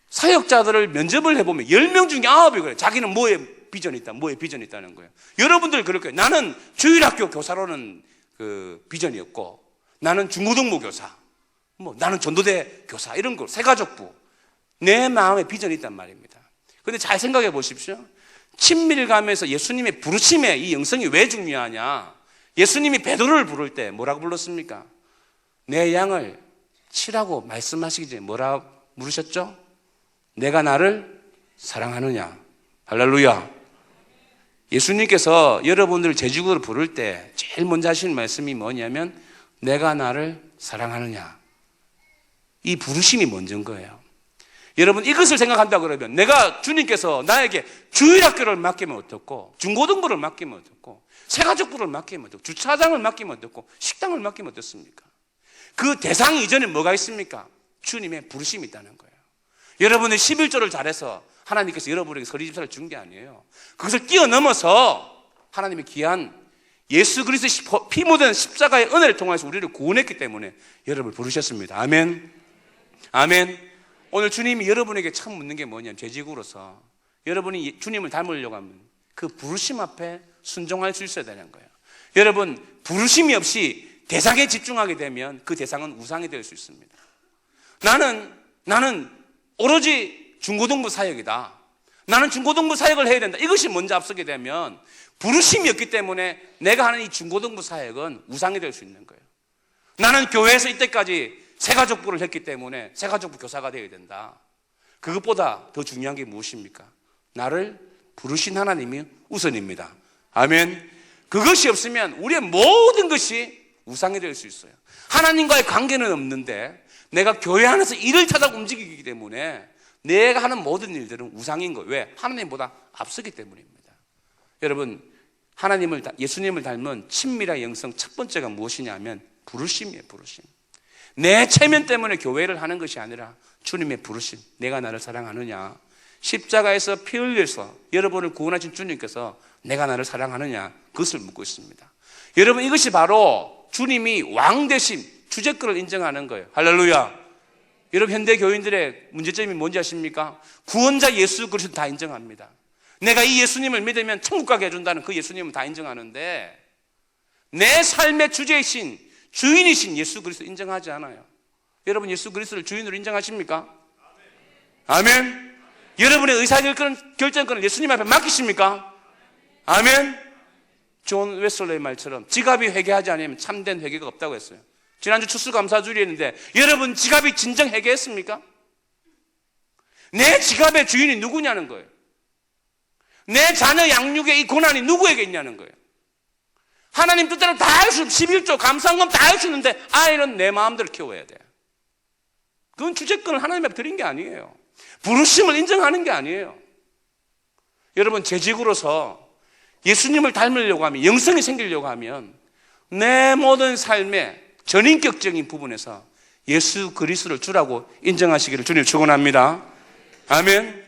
사역자들을 면접을 해보면 10명 중에 9이 그래요. 자기는 뭐에 비전이 있다, 뭐에 비전이 있다는 거예요. 여러분들 그럴 거예요. 나는 주일학교 교사로는 그 비전이 없고, 나는 중고등부 교사, 나는 전도대 교사, 이런 거, 새가족부. 내 마음에 비전이 있단 말입니다. 그런데 잘 생각해 보십시오. 친밀감에서 예수님의 부르심에 이 영성이 왜 중요하냐? 예수님이 베드로를 부를 때 뭐라고 불렀습니까? 내 양을 치라고 말씀하시기 전에 뭐라고 물으셨죠? 내가 나를 사랑하느냐? 할렐루야. 예수님께서 여러분들을 제주도로 부를 때 제일 먼저 하시는 말씀이 뭐냐면 내가 나를 사랑하느냐. 이 부르심이 먼저인 거예요. 여러분, 이것을 생각한다 그러면 내가 주님께서 나에게 주일학교를 맡기면 어떻고, 중고등부를 맡기면 어떻고, 새가족부를 맡기면 어떻고, 주차장을 맡기면 어떻고, 식당을 맡기면 어떻습니까? 그 대상 이전에 뭐가 있습니까? 주님의 부르심이 있다는 거예요. 여러분의 11조를 잘해서 하나님께서 여러분에게 서리집사를 준 게 아니에요. 그것을 뛰어넘어서 하나님의 귀한 예수 그리스도의 피 묻은 십자가의 은혜를 통해서 우리를 구원했기 때문에 여러분을 부르셨습니다. 아멘. 아멘. 오늘 주님이 여러분에게 처음 묻는 게 뭐냐면, 재직으로서 여러분이 주님을 닮으려고 하면 그 부르심 앞에 순종할 수 있어야 되는 거예요. 여러분, 부르심이 없이 대상에 집중하게 되면 그 대상은 우상이 될 수 있습니다. 나는 오로지 중고등부 사역이다. 나는 중고등부 사역을 해야 된다. 이것이 먼저 앞서게 되면 부르심이 없기 때문에 내가 하는 이 중고등부 사역은 우상이 될 수 있는 거예요. 나는 교회에서 이때까지 새가족부를 했기 때문에 새가족부 교사가 되어야 된다. 그것보다 더 중요한 게 무엇입니까? 나를 부르신 하나님이 우선입니다. 아멘. 그것이 없으면 우리의 모든 것이 우상이 될 수 있어요. 하나님과의 관계는 없는데 내가 교회 안에서 일을 찾아 움직이기 때문에 내가 하는 모든 일들은 우상인 거예요. 왜? 하나님보다 앞서기 때문입니다. 여러분, 예수님을 닮은 친밀한 영성 첫 번째가 무엇이냐 하면 부르심이에요. 부르심. 내 체면 때문에 교회를 하는 것이 아니라 주님의 부르심. 내가 나를 사랑하느냐? 십자가에서 피 흘려서 여러분을 구원하신 주님께서 내가 나를 사랑하느냐? 그것을 묻고 있습니다. 여러분, 이것이 바로 주님이 왕 대신 주제권을 인정하는 거예요. 할렐루야. 여러분, 현대 교인들의 문제점이 뭔지 아십니까? 구원자 예수 그리스도 다 인정합니다. 내가 이 예수님을 믿으면 천국 가게 해준다는 그 예수님은 다 인정하는데 내 삶의 주제이신 주인이신 예수 그리스도 인정하지 않아요. 여러분, 예수 그리스도를 주인으로 인정하십니까? 아멘. 여러분의 의사결정권을 예수님 앞에 맡기십니까? 아멘. 존 웨슬레의 말처럼 지갑이 회개하지 않으면 참된 회개가 없다고 했어요. 지난주 추수감사주일이 했는데 여러분, 지갑이 진정 회개했습니까? 내 지갑의 주인이 누구냐는 거예요. 내 자녀 양육의 이 권한이 누구에게 있냐는 거예요. 하나님 뜻대로 다 할 수 있는 11조 감사금 다 할 수 있는데 아이는 내 마음대로 키워야 돼. 그건 주재권을 하나님 앞에 드린 게 아니에요. 부르심을 인정하는 게 아니에요. 여러분, 재직으로서 예수님을 닮으려고 하면, 영성이 생기려고 하면 내 모든 삶의 전인격적인 부분에서 예수 그리스도를 주라고 인정하시기를 주님 축원합니다. 아멘.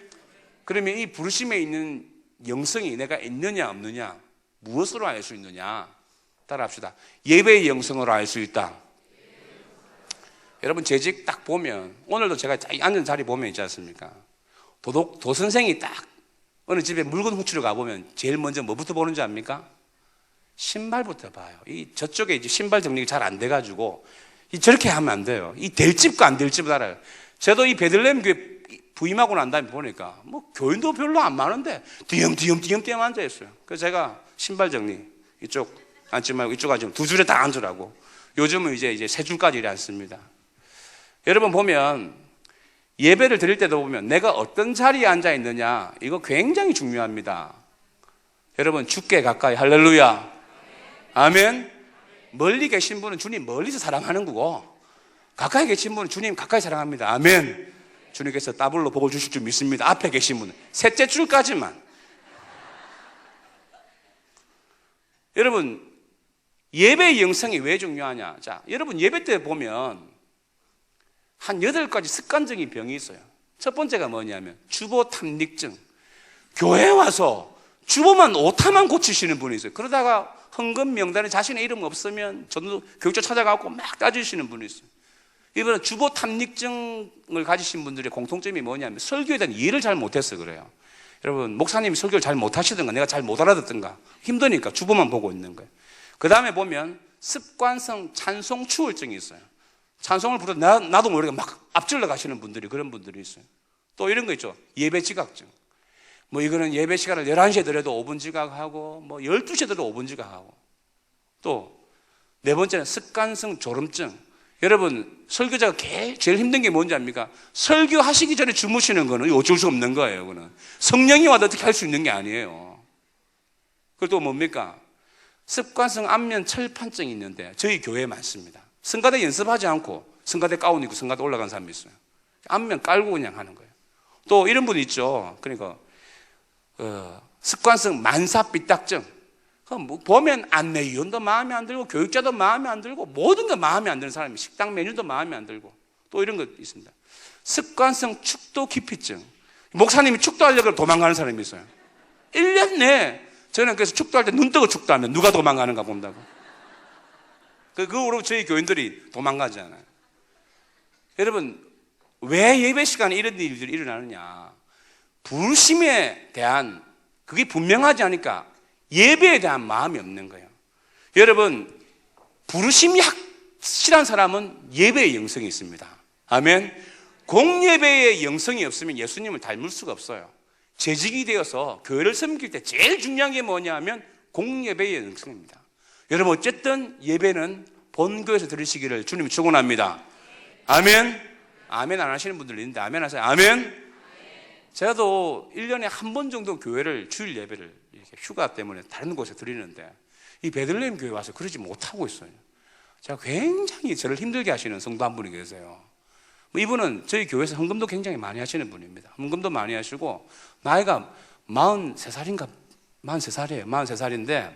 그러면 이 부르심에 있는 영성이 내가 있느냐 없느냐, 무엇으로 알 수 있느냐? 따라합시다. 예배의 영성으로 알 수 있다. 여러분, 재직 딱 보면, 오늘도 제가 앉은 자리 보면 있지 않습니까? 도선생이 딱 어느 집에 물건 훔치러 가보면 제일 먼저 뭐부터 보는지 압니까? 신발부터 봐요. 저쪽에 이제 신발 정리가 잘 안 돼가지고 저렇게 하면 안 돼요. 이 될 집과 안 될 집을 알아요. 저도 이 베들레헴 교회 부임하고 난 다음에 보니까 뭐 교인도 별로 안 많은데 띄엄띄엄 앉아 있어요. 그래서 제가 신발 정리 이쪽 앉지 말고 이쪽 앉으면 두 줄에 다 앉으라고. 요즘은 이제 세 줄까지 이래 앉습니다. 여러분 보면 예배를 드릴 때도 보면 내가 어떤 자리에 앉아 있느냐, 이거 굉장히 중요합니다. 여러분, 주께 가까이. 할렐루야. 아멘. 멀리 계신 분은 주님 멀리서 사랑하는 거고, 가까이 계신 분은 주님 가까이 사랑합니다. 아멘. 주님께서 더블로 복을 주실 줄 믿습니다. 앞에 계신 분은 셋째 줄까지만. 여러분, 예배의 영성이 왜 중요하냐? 자, 여러분 예배 때 보면 한 8가지 습관적인 병이 있어요. 첫 번째가 뭐냐면 주보 탐닉증. 교회 와서 주보만 오타만 고치시는 분이 있어요. 그러다가 헌금 명단에 자신의 이름 없으면 전도 교육자 찾아가고 막 따지시는 분이 있어요. 이번에 주보 탐닉증을 가지신 분들의 공통점이 뭐냐면 설교에 대한 이해를 잘 못해서 그래요. 여러분, 목사님이 설교를 잘 못하시든가 내가 잘 못 알아듣든가 힘드니까 주보만 보고 있는 거예요. 그 다음에 보면 습관성 찬송 추월증이 있어요. 찬송을 부르다 나도 모르게 막 앞질러 가시는 분들이, 그런 분들이 있어요. 또 이런 거 있죠. 예배 지각증. 뭐 이거는 예배 시간을 11시에 들어도 5분 지각하고, 뭐 12시에 들어도 5분 지각하고. 또 네 번째는 습관성 졸음증. 여러분, 설교자가 제일 힘든 게 뭔지 압니까? 설교하시기 전에 주무시는 거는 어쩔 수 없는 거예요. 그는 성령이 와도 어떻게 할 수 있는 게 아니에요. 그리고 또 뭡니까? 습관성 안면 철판증이 있는데 저희 교회에 많습니다. 성가대 연습하지 않고 성가대 가운 입고 성가대 올라간 사람이 있어요. 안면 깔고 그냥 하는 거예요. 또 이런 분 있죠. 그러니까 습관성 만사 삐딱증. 뭐 보면 안내위원도 마음에 안 들고 교육자도 마음에 안 들고 모든 게 마음에 안 드는 사람이, 식당 메뉴도 마음에 안 들고. 또 이런 거 있습니다. 습관성 축도 기피증. 목사님이 축도하려고 도망가는 사람이 있어요. 1년 내에. 저는 그래서 축도할 때 눈 뜨고 축도하면 누가 도망가는가 본다고. 그거로 저희 교인들이 도망가잖아요. 여러분, 왜 예배 시간에 이런 일들이 일어나느냐? 부르심에 대한 그게 분명하지 않으니까 예배에 대한 마음이 없는 거예요. 여러분, 부르심이 확실한 사람은 예배의 영성이 있습니다. 아멘. 공예배의 영성이 없으면 예수님을 닮을 수가 없어요. 재직이 되어서 교회를 섬길 때 제일 중요한 게 뭐냐 하면 공예배의 영성입니다. 여러분, 어쨌든 예배는 본교에서 드리시기를 주님 축원합니다. 아멘. 아멘 안 하시는 분들 있는데 아멘 하세요. 아멘. 제가도 1년에 한 번 정도 교회를, 주일 예배를 이렇게 휴가 때문에 다른 곳에 드리는데 이 베들레헴 교회 와서 그러지 못하고 있어요. 제가 굉장히 저를 힘들게 하시는 성도 한 분이 계세요. 이분은 저희 교회에서 헌금도 굉장히 많이 하시는 분입니다. 헌금도 많이 하시고 나이가 43살인가 43살이에요. 43살인데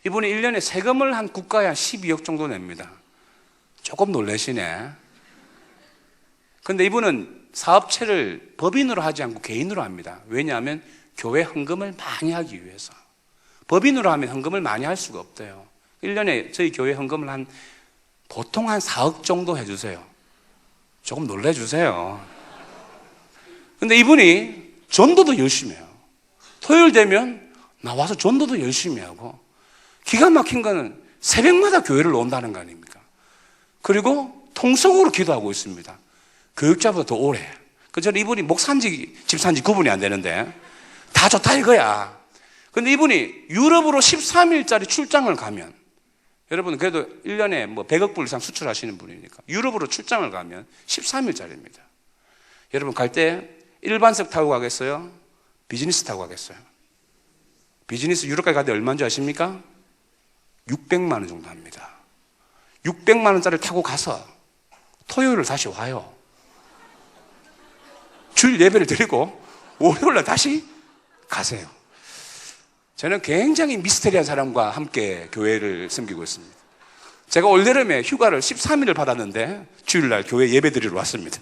이분이 1년에 세금을 한 국가에 한 12억 정도 냅니다. 조금 놀라시네. 근데 이분은 사업체를 법인으로 하지 않고 개인으로 합니다. 왜냐하면 교회 헌금을 많이 하기 위해서. 법인으로 하면 헌금을 많이 할 수가 없대요. 1년에 저희 교회 헌금을 보통 한 4억 정도 해주세요. 조금 놀래주세요. 근데 이분이 전도도 열심히 해요. 토요일 되면 나와서 전도도 열심히 하고, 기가 막힌 거는 새벽마다 교회를 온다는 거 아닙니까? 그리고 통성으로 기도하고 있습니다. 교육자보다 더 오래. 저는 이분이 목사인지 집사인지 구분이 안 되는데 다 좋다 이거야. 근데 이분이 유럽으로 13일짜리 출장을 가면, 여러분 그래도 1년에 뭐 100억 불 이상 수출하시는 분이니까 유럽으로 출장을 가면 13일짜리입니다. 여러분 갈 때 일반석 타고 가겠어요? 비즈니스 타고 가겠어요? 비즈니스 유럽까지 가는데 얼마인 줄 아십니까? 600만 원 정도 합니다. 600만 원짜리를 타고 가서 토요일을 다시 와요. 주일 예배를 드리고 월요일날 다시 가세요. 저는 굉장히 미스테리한 사람과 함께 교회를 섬기고 있습니다. 제가 올여름에 휴가를 13일을 받았는데 주일날 교회 예배 드리러 왔습니다.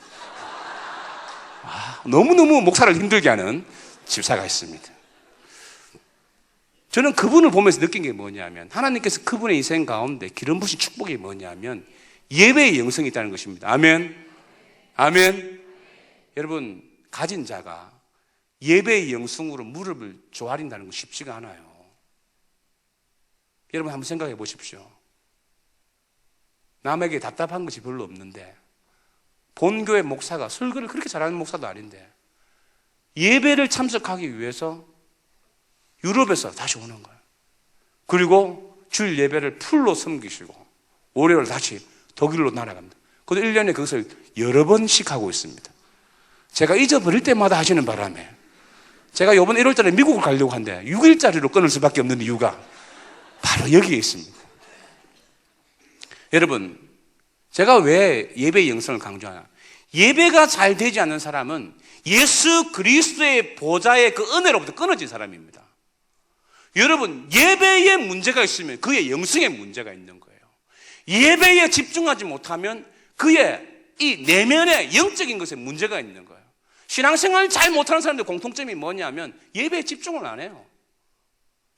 너무너무 목사를 힘들게 하는 집사가 있습니다. 저는 그분을 보면서 느낀 게 뭐냐면 하나님께서 그분의 인생 가운데 기름 부으신 축복이 뭐냐면 예배의 영성이 있다는 것입니다. 아멘. 아멘. 여러분, 가진 자가 예배의 영성으로 무릎을 조아린다는 건 쉽지가 않아요. 여러분 한번 생각해 보십시오. 남에게 답답한 것이 별로 없는데 본교회 목사가 설교를 그렇게 잘하는 목사도 아닌데 예배를 참석하기 위해서 유럽에서 다시 오는 거예요. 그리고 주일 예배를 풀로 섬기시고 월요일 다시 독일로 날아갑니다. 그것도 1년에 그것을 여러 번씩 하고 있습니다. 제가 잊어버릴 때마다 하시는 바람에 제가 이번 1월 달에 미국을 가려고 하는데 6일짜리로 끊을 수밖에 없는 이유가 바로 여기에 있습니다. 여러분, 제가 왜 예배의 영성을 강조하냐? 예배가 잘 되지 않는 사람은 예수 그리스도의 보좌의 그 은혜로부터 끊어진 사람입니다. 여러분, 예배에 문제가 있으면 그의 영성에 문제가 있는 거예요. 예배에 집중하지 못하면 그의 이 내면의 영적인 것에 문제가 있는 거예요. 신앙생활을 잘 못하는 사람들의 공통점이 뭐냐면 예배에 집중을 안 해요.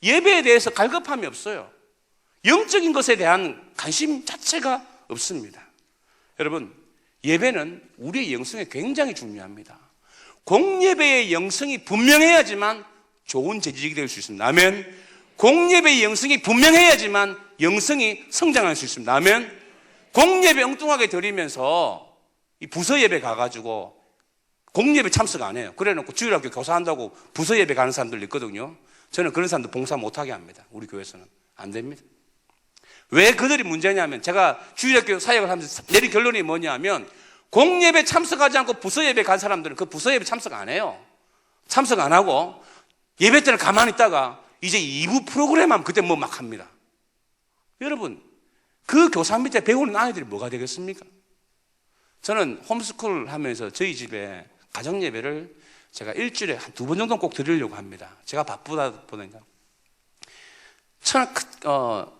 예배에 대해서 갈급함이 없어요. 영적인 것에 대한 관심 자체가 없습니다. 여러분, 예배는 우리의 영성에 굉장히 중요합니다. 공예배의 영성이 분명해야지만 좋은 재직이 될 수 있습니다. 아멘. 공예배의 영성이 분명해야지만 영성이 성장할 수 있습니다. 아멘. 공예배 엉뚱하게 드리면서 이 부서예배 가가지고 공예배 참석 안 해요. 그래놓고 주일학교 교사한다고 부서예배 가는 사람들 있거든요. 저는 그런 사람들 봉사 못하게 합니다. 우리 교회에서는 안 됩니다. 왜 그들이 문제냐면 제가 주일학교 사역을 하면서 내린 결론이 뭐냐면 공예배 참석하지 않고 부서예배 간 사람들은 그 부서예배 참석 안 해요. 참석 안 하고 예배 때는 가만히 있다가 이제 2부 프로그램 하면 그때 뭐 막 합니다. 여러분, 그 교사 밑에 배우는 아이들이 뭐가 되겠습니까? 저는 홈스쿨 하면서 저희 집에 가정예배를 제가 일주일에 한 2번 정도는 꼭 드리려고 합니다. 제가 바쁘다 보니까.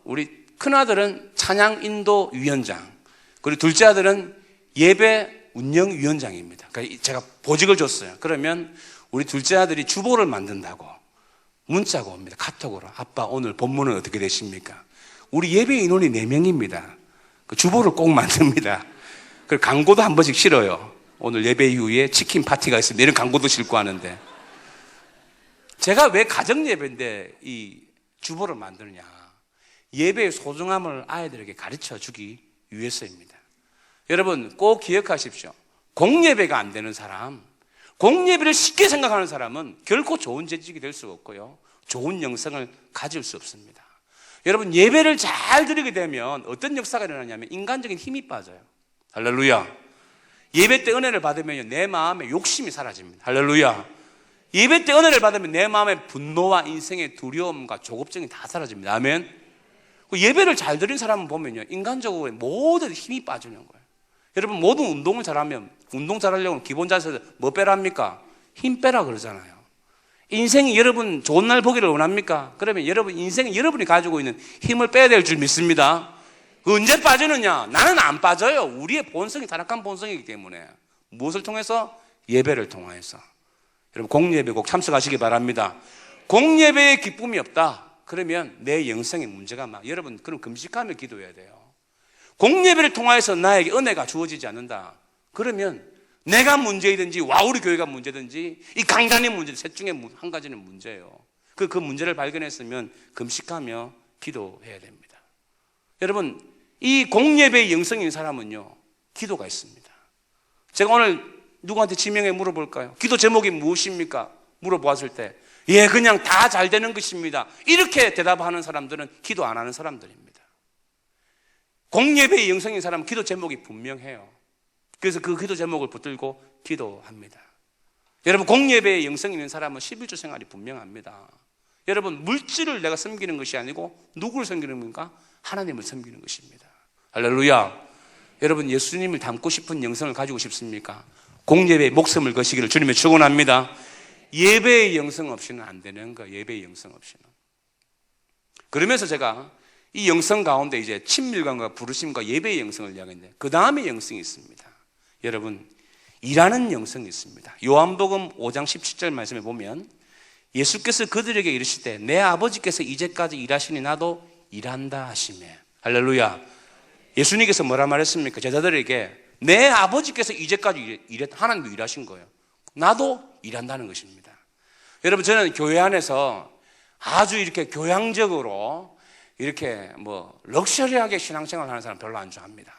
우리 큰아들은 찬양 인도 위원장, 그리고 둘째 아들은 예배 운영 위원장입니다. 그러니까 제가 보직을 줬어요. 그러면 우리 둘째 아들이 주보를 만든다고 문자가 옵니다. 카톡으로. 아빠, 오늘 본문은 어떻게 되십니까? 우리 예배 인원이 4명입니다. 그 주보를 꼭 만듭니다. 그리고 광고도 한 번씩 실어요. 오늘 예배 이후에 치킨 파티가 있습니다. 이런 광고도 실고 하는데. 제가 왜 가정예배인데 이 주보를 만드느냐? 예배의 소중함을 아이들에게 가르쳐 주기 위해서입니다. 여러분, 꼭 기억하십시오. 공예배가 안 되는 사람, 공예배를 쉽게 생각하는 사람은 결코 좋은 재직이 될 수가 없고요, 좋은 영성을 가질 수 없습니다. 여러분, 예배를 잘 드리게 되면 어떤 역사가 일어나냐면 인간적인 힘이 빠져요. 할렐루야. 예배 때 은혜를 받으면 내 마음에 욕심이 사라집니다. 할렐루야. 예배 때 은혜를 받으면 내 마음의 분노와 인생의 두려움과 조급증이 다 사라집니다. 아멘. 예배를 잘 드린 사람은 보면요, 인간적으로 모든 힘이 빠지는 거예요. 여러분, 모든 운동을 잘하면, 운동 잘하려면 기본 자세에서 뭐 빼랍니까? 힘 빼라 그러잖아요. 인생이 여러분 좋은 날 보기를 원합니까? 그러면 여러분 인생이 여러분이 가지고 있는 힘을 빼야 될 줄 믿습니다. 언제 빠지느냐? 나는 안 빠져요. 우리의 본성이 타락한 본성이기 때문에. 무엇을 통해서? 예배를 통해서. 여러분, 공예배 꼭 참석하시기 바랍니다. 공예배에 기쁨이 없다 그러면 내 영성에 문제가 많아. 여러분, 그럼 금식하며 기도해야 돼요. 공예배를 통해서 나에게 은혜가 주어지지 않는다 그러면 내가 문제이든지 와우리 교회가 문제든지 이 강단의 문제, 셋 중에 한 가지는 문제예요. 그 문제를 발견했으면 금식하며 기도해야 됩니다. 여러분, 이 공예배의 영성인 사람은요, 기도가 있습니다. 제가 오늘 누구한테 지명해 물어볼까요? 기도 제목이 무엇입니까? 물어보았을 때, 예, 그냥 다 잘 되는 것입니다. 이렇게 대답하는 사람들은 기도 안 하는 사람들입니다. 공예배의 영성인 사람은 기도 제목이 분명해요. 그래서 그 기도 제목을 붙들고 기도합니다. 여러분, 공예배에 영성이 있는 사람은 11조 생활이 분명합니다. 여러분, 물질을 내가 섬기는 것이 아니고 누구를 섬기는 건가? 하나님을 섬기는 것입니다. 할렐루야. 여러분, 예수님을 닮고 싶은 영성을 가지고 싶습니까? 공예배에 목숨을 거시기를 주님의 축원합니다. 예배의 영성 없이는 안 되는 거예요. 예배의 영성 없이는. 그러면서 제가 이 영성 가운데 이제 친밀감과 부르심과 예배의 영성을 이야기했는데 그 다음에 영성이 있습니다. 여러분, 일하는 영성이 있습니다. 요한복음 5장 17절 말씀에 보면 예수께서 그들에게 이르시되 내 아버지께서 이제까지 일하시니 나도 일한다 하시며. 할렐루야. 예수님께서 뭐라 말했습니까? 제자들에게 내 아버지께서 이제까지 하나님도 일하신 거예요. 나도 일한다는 것입니다. 여러분, 저는 교회 안에서 아주 이렇게 교양적으로 이렇게 럭셔리하게 신앙생활 하는 사람 별로 안 좋아합니다.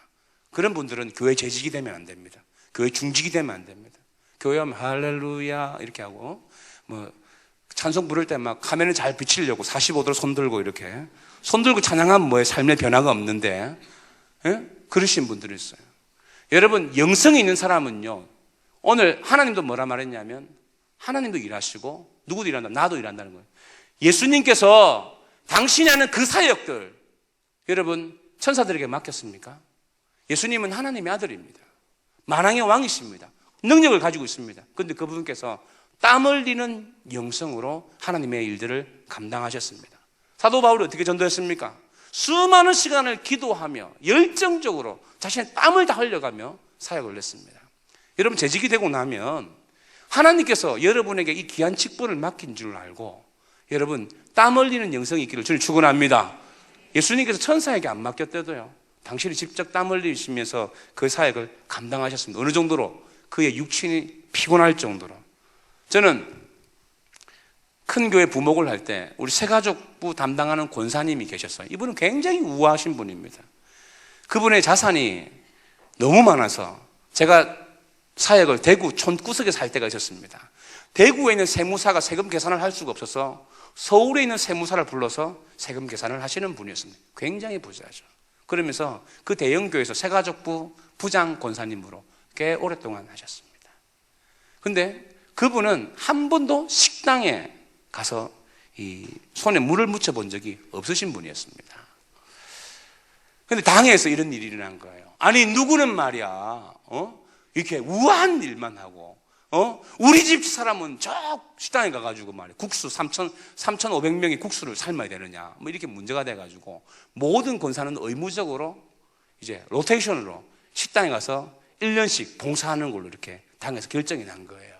그런 분들은 교회 재직이 되면 안 됩니다. 교회 중직이 되면 안 됩니다. 교회 하면 할렐루야 이렇게 하고 찬송 부를 때 막 화면을 잘 비치려고 45도로 손 들고 이렇게 손 들고 찬양하면 뭐에 삶의 변화가 없는데, 예? 그러신 분들이 있어요. 여러분, 영성이 있는 사람은요, 오늘 하나님도 뭐라 말했냐면 하나님도 일하시고 누구도 일한다, 나도 일한다는 거예요. 예수님께서 당신이 하는 그 사역들 여러분 천사들에게 맡겼습니까? 예수님은 하나님의 아들입니다. 만왕의 왕이십니다. 능력을 가지고 있습니다. 그런데 그분께서 땀 흘리는 영성으로 하나님의 일들을 감당하셨습니다. 사도 바울이 어떻게 전도했습니까? 수많은 시간을 기도하며 열정적으로 자신의 땀을 다 흘려가며 사역을 했습니다. 여러분, 재직이 되고 나면 하나님께서 여러분에게 이 귀한 직분을 맡긴 줄 알고 여러분 땀 흘리는 영성이 있기를 주님 축원합니다. 예수님께서 천사에게 안 맡겼대도요, 당신이 직접 땀 흘리시면서 그 사역을 감당하셨습니다. 어느 정도로? 그의 육신이 피곤할 정도로. 저는 큰 교회 부목을 할 때 우리 새가족부 담당하는 권사님이 계셨어요. 이분은 굉장히 우아하신 분입니다. 그분의 자산이 너무 많아서 제가 사역을 대구 촌구석에 살 때가 있었습니다. 대구에 있는 세무사가 세금 계산을 할 수가 없어서 서울에 있는 세무사를 불러서 세금 계산을 하시는 분이었습니다. 굉장히 부자죠. 그러면서 그 대형교회에서 새가족부 부장 권사님으로 꽤 오랫동안 하셨습니다. 근데 그분은 한 번도 식당에 가서 이 손에 물을 묻혀본 적이 없으신 분이었습니다. 근데 당에서 이런 일이 일어난 거예요. 아니, 누구는 말이야, 이렇게 우아한 일만 하고, 우리 집 사람은 저 식당에 가가지고 말이야, 국수 3,500명의 국수를 삶아야 되느냐, 이렇게 문제가 돼가지고 모든 권사는 의무적으로 이제 로테이션으로 식당에 가서 1년씩 봉사하는 걸로 이렇게 당에서 결정이 난 거예요.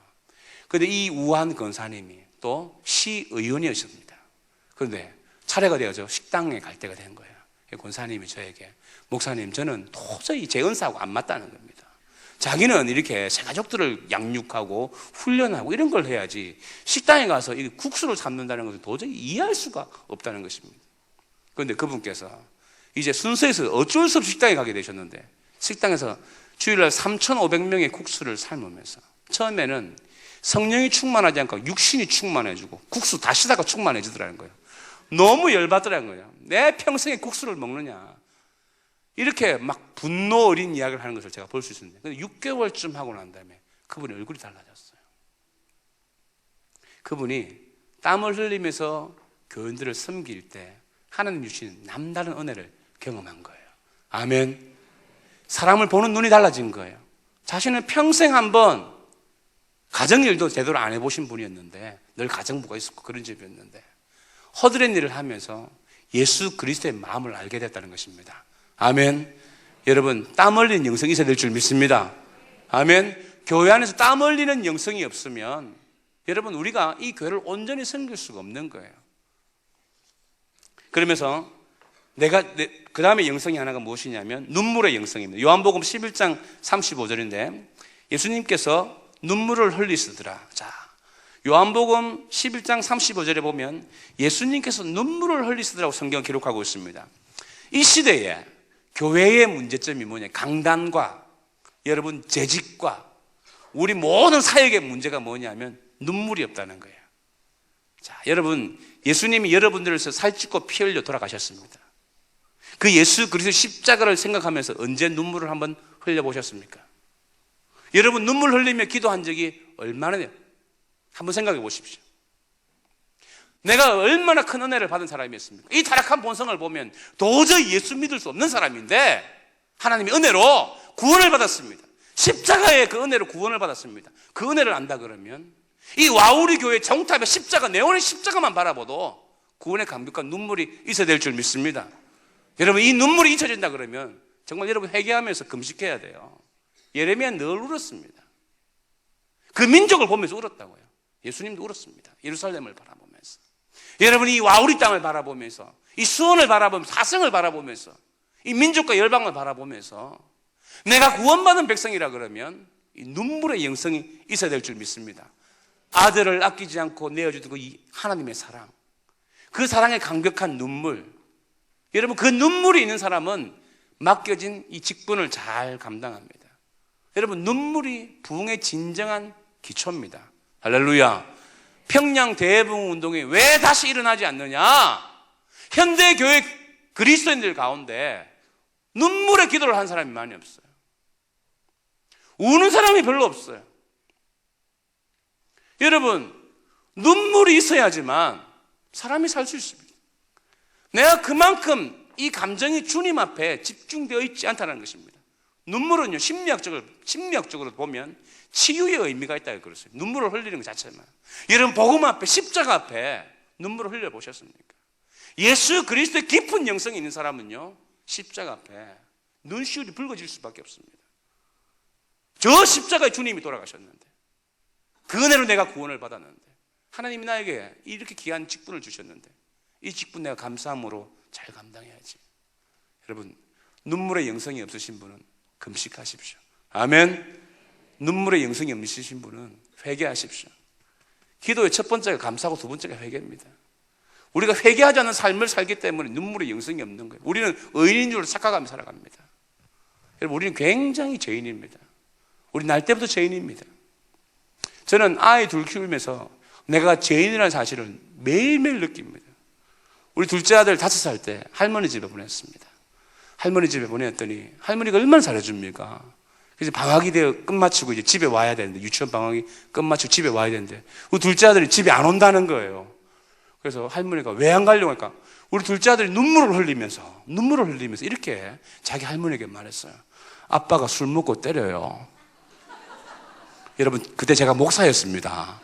그런데 이 우한 권사님이 또 시의원이었습니다. 그런데 차례가 되어서 식당에 갈 때가 된 거예요. 권사님이 저에게, 목사님, 저는 도저히 제 은사하고 안 맞다는 겁니다. 자기는 이렇게 새가족들을 양육하고 훈련하고 이런 걸 해야지 식당에 가서 이 국수를 삶는다는 것은 도저히 이해할 수가 없다는 것입니다. 그런데 그분께서 이제 순서에서 어쩔 수 없이 식당에 가게 되셨는데, 식당에서 주일날 3,500명의 국수를 삶으면서 처음에는 성령이 충만하지 않고 육신이 충만해지고 국수 다시다가 충만해지더라는 거예요. 너무 열받더라는 거예요. 내 평생에 국수를 먹느냐, 이렇게 막 분노 어린 이야기를 하는 것을 제가 볼 수 있었는데, 근데 6개월쯤 하고 난 다음에 그분의 얼굴이 달라졌어요. 그분이 땀을 흘리면서 교인들을 섬길 때 하나님 주신 남다른 은혜를 경험한 거예요. 아멘. 사람을 보는 눈이 달라진 거예요. 자신은 평생 한번 가정일도 제대로 안 해보신 분이었는데, 늘 가정부가 있었고 그런 집이었는데 허드렛 일을 하면서 예수 그리스도의 마음을 알게 됐다는 것입니다. 아멘. 여러분, 땀 흘리는 영성이 있어야 될 줄 믿습니다. 아멘. 교회 안에서 땀 흘리는 영성이 없으면 여러분, 우리가 이 교회를 온전히 섬길 수가 없는 거예요. 그러면서 그 다음에 영성이 하나가 무엇이냐면 눈물의 영성입니다. 요한복음 11장 35절인데 예수님께서 눈물을 흘리시더라. 자, 요한복음 11장 35절에 보면 예수님께서 눈물을 흘리시더라고 성경 기록하고 있습니다. 이 시대에 교회의 문제점이 뭐냐? 강단과 여러분 재직과 우리 모든 사역의 문제가 뭐냐면 눈물이 없다는 거예요. 자, 여러분, 예수님이 여러분들을 위해서 살찌고 피 흘려 돌아가셨습니다. 그 예수 그리스도 십자가를 생각하면서 언제 눈물을 한번 흘려보셨습니까? 여러분, 눈물 흘리며 기도한 적이 얼마나 돼요? 한번 생각해 보십시오. 내가 얼마나 큰 은혜를 받은 사람이었습니까? 이 타락한 본성을 보면 도저히 예수 믿을 수 없는 사람인데 하나님의 은혜로 구원을 받았습니다. 십자가의 그 은혜로 구원을 받았습니다. 그 은혜를 안다 그러면 이 와우리 교회 정탑의 십자가, 네온의 십자가만 바라봐도 구원의 감격과 눈물이 있어야 될 줄 믿습니다. 여러분, 이 눈물이 잊혀진다 그러면 정말 여러분 회개하면서 금식해야 돼요. 예레미야는 늘 울었습니다. 그 민족을 보면서 울었다고요. 예수님도 울었습니다. 예루살렘을 바라보면서. 여러분, 이 와우리 땅을 바라보면서, 이 수원을 바라보면서, 사성을 바라보면서, 이 민족과 열방을 바라보면서 내가 구원받은 백성이라 그러면 이 눈물의 영성이 있어야 될 줄 믿습니다. 아들을 아끼지 않고 내어주던 그 하나님의 사랑, 그 사랑의 감격한 눈물, 여러분, 그 눈물이 있는 사람은 맡겨진 이 직분을 잘 감당합니다. 여러분, 눈물이 부흥의 진정한 기초입니다. 할렐루야. 평양 대부흥 운동이 왜 다시 일어나지 않느냐? 현대 교회 그리스도인들 가운데 눈물의 기도를 한 사람이 많이 없어요. 우는 사람이 별로 없어요. 여러분, 눈물이 있어야지만 사람이 살 수 있습니다. 내가 그만큼 이 감정이 주님 앞에 집중되어 있지 않다는 것입니다. 눈물은요, 심리학적으로 보면 치유의 의미가 있다고 그랬어요. 눈물을 흘리는 것 자체만. 여러분, 복음 앞에, 십자가 앞에 눈물을 흘려보셨습니까? 예수 그리스도의 깊은 영성이 있는 사람은요, 십자가 앞에 눈시울이 붉어질 수밖에 없습니다. 저 십자가에 주님이 돌아가셨는데, 그 은혜로 내가 구원을 받았는데, 하나님이 나에게 이렇게 귀한 직분을 주셨는데, 이 직분 내가 감사함으로 잘 감당해야지. 여러분, 눈물의 영성이 없으신 분은 금식하십시오. 아멘. 눈물의 영성이 없으신 분은 회개하십시오. 기도의 첫 번째가 감사하고 두 번째가 회개입니다. 우리가 회개하지 않는 삶을 살기 때문에 눈물의 영성이 없는 거예요. 우리는 의인인 줄 착각하며 살아갑니다. 여러분, 우리는 굉장히 죄인입니다. 우리 날 때부터 죄인입니다. 저는 아이 둘 키우면서 내가 죄인이라는 사실을 매일매일 느낍니다. 우리 둘째 아들 5살 때 할머니 집에 보냈습니다. 할머니 집에 보냈더니 할머니가 얼마나 잘해줍니까? 그래서 방학이 되어 끝마치고 이제 집에 와야 되는데, 유치원 방학이 끝마치고 집에 와야 되는데, 우리 둘째 아들이 집에 안 온다는 거예요. 그래서 할머니가 왜 안 가려고 하니까 우리 둘째 아들이 눈물을 흘리면서 이렇게 자기 할머니에게 말했어요. 아빠가 술 먹고 때려요. 여러분, 그때 제가 목사였습니다.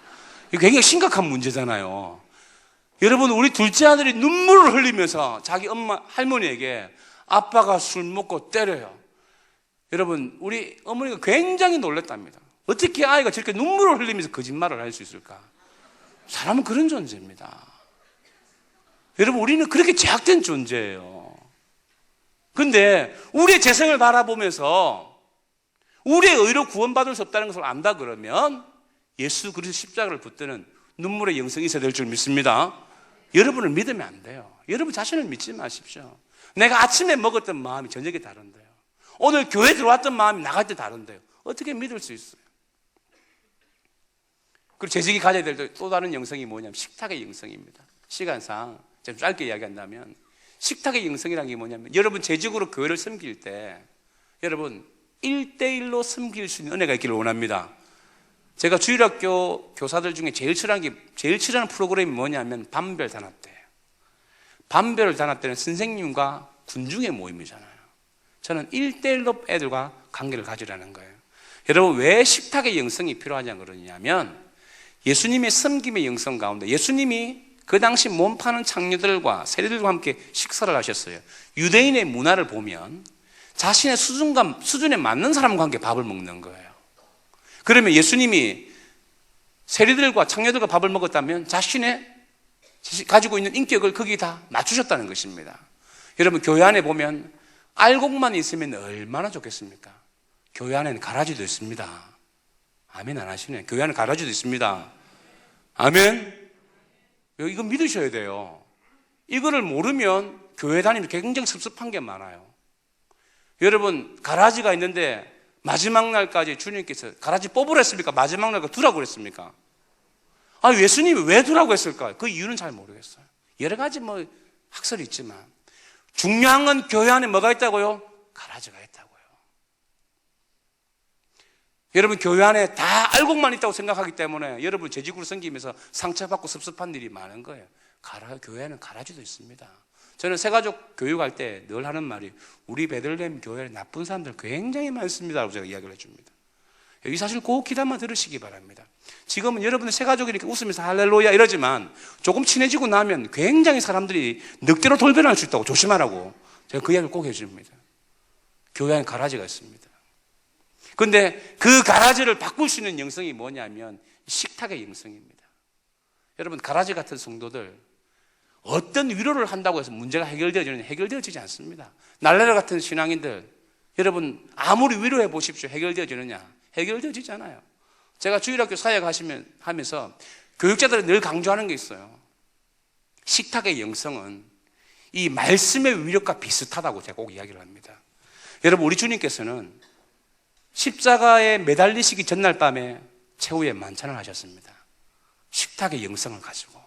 이거 굉장히 심각한 문제잖아요. 여러분, 우리 둘째 아들이 눈물을 흘리면서 자기 엄마, 할머니에게 아빠가 술 먹고 때려요. 여러분, 우리 어머니가 굉장히 놀랐답니다. 어떻게 아이가 저렇게 눈물을 흘리면서 거짓말을 할 수 있을까? 사람은 그런 존재입니다. 여러분, 우리는 그렇게 제약된 존재예요. 근데 우리의 재성을 바라보면서 우리의 의로 구원받을 수 없다는 것을 안다 그러면 예수 그리스도 십자가를 붙드는 눈물의 영성이 있어야 될 줄 믿습니다. 여러분을 믿으면 안 돼요. 여러분 자신을 믿지 마십시오. 내가 아침에 먹었던 마음이 저녁에 다른데요. 오늘 교회 들어왔던 마음이 나갈 때 다른데요. 어떻게 믿을 수 있어요? 그리고 재직이 가져야 될 또 다른 영성이 뭐냐면 식탁의 영성입니다. 시간상 좀 짧게 이야기한다면 식탁의 영성이라는 게 뭐냐면, 여러분 재직으로 교회를 섬길 때 여러분 1대1로 섬길 수 있는 은혜가 있기를 원합니다. 제가 주일학교 교사들 중에 제일 싫어하는 프로그램이 뭐냐면 반별 단합대예요. 반별 단합대는 선생님과 군중의 모임이잖아요. 저는 1대1로 애들과 관계를 가지라는 거예요. 여러분, 왜 식탁의 영성이 필요하냐 그러냐면, 예수님의 섬김의 영성 가운데 예수님이 그 당시 몸 파는 창녀들과 세리들과 함께 식사를 하셨어요. 유대인의 문화를 보면 자신의 수준에 맞는 사람과 함께 밥을 먹는 거예요. 그러면 예수님이 세리들과 창녀들과 밥을 먹었다면 자신의 가지고 있는 인격을 거기다 맞추셨다는 것입니다. 여러분, 교회 안에 보면 알곡만 있으면 얼마나 좋겠습니까? 교회 안에는 가라지도 있습니다. 아멘 안 하시네. 교회 안에 가라지도 있습니다. 아멘. 이거 믿으셔야 돼요. 이거를 모르면 교회 다니면 굉장히 섭섭한 게 많아요. 여러분, 가라지가 있는데 마지막 날까지 주님께서 가라지 뽑으라 했습니까? 마지막 날까지 두라고 그랬습니까? 예수님이 왜 두라고 했을까요? 그 이유는 잘 모르겠어요. 여러 가지 학설이 있지만 중요한 건 교회 안에 뭐가 있다고요? 가라지가 있다고요. 여러분 교회 안에 다 알고만 있다고 생각하기 때문에 여러분 재직으로 섬기면서 상처받고 섭섭한 일이 많은 거예요. 교회에는 가라지도 있습니다. 저는 새가족 교육할 때 늘 하는 말이 우리 베들레헴 교회에 나쁜 사람들 굉장히 많습니다라고 제가 이야기를 해줍니다. 이 사실 꼭 귀담아 들으시기 바랍니다. 지금은 여러분들 새가족이니까 웃으면서 할렐루야 이러지만 조금 친해지고 나면 굉장히 사람들이 늑대로 돌변할 수 있다고 조심하라고 제가 그 이야기를 꼭 해줍니다. 교회 안에 가라지가 있습니다. 그런데 그 가라지를 바꿀 수 있는 영성이 뭐냐면 식탁의 영성입니다. 여러분 가라지 같은 성도들 어떤 위로를 한다고 해서 문제가 해결되어지지 않습니다. 날라라 같은 신앙인들 여러분 아무리 위로해 보십시오. 해결되어지느냐? 해결되어지잖아요. 제가 주일학교 사역 하면서 교육자들이 늘 강조하는 게 있어요. 식탁의 영성은 이 말씀의 위력과 비슷하다고 제가 꼭 이야기를 합니다. 여러분 우리 주님께서는 십자가에 매달리시기 전날 밤에 최후의 만찬을 하셨습니다. 식탁의 영성을 가지고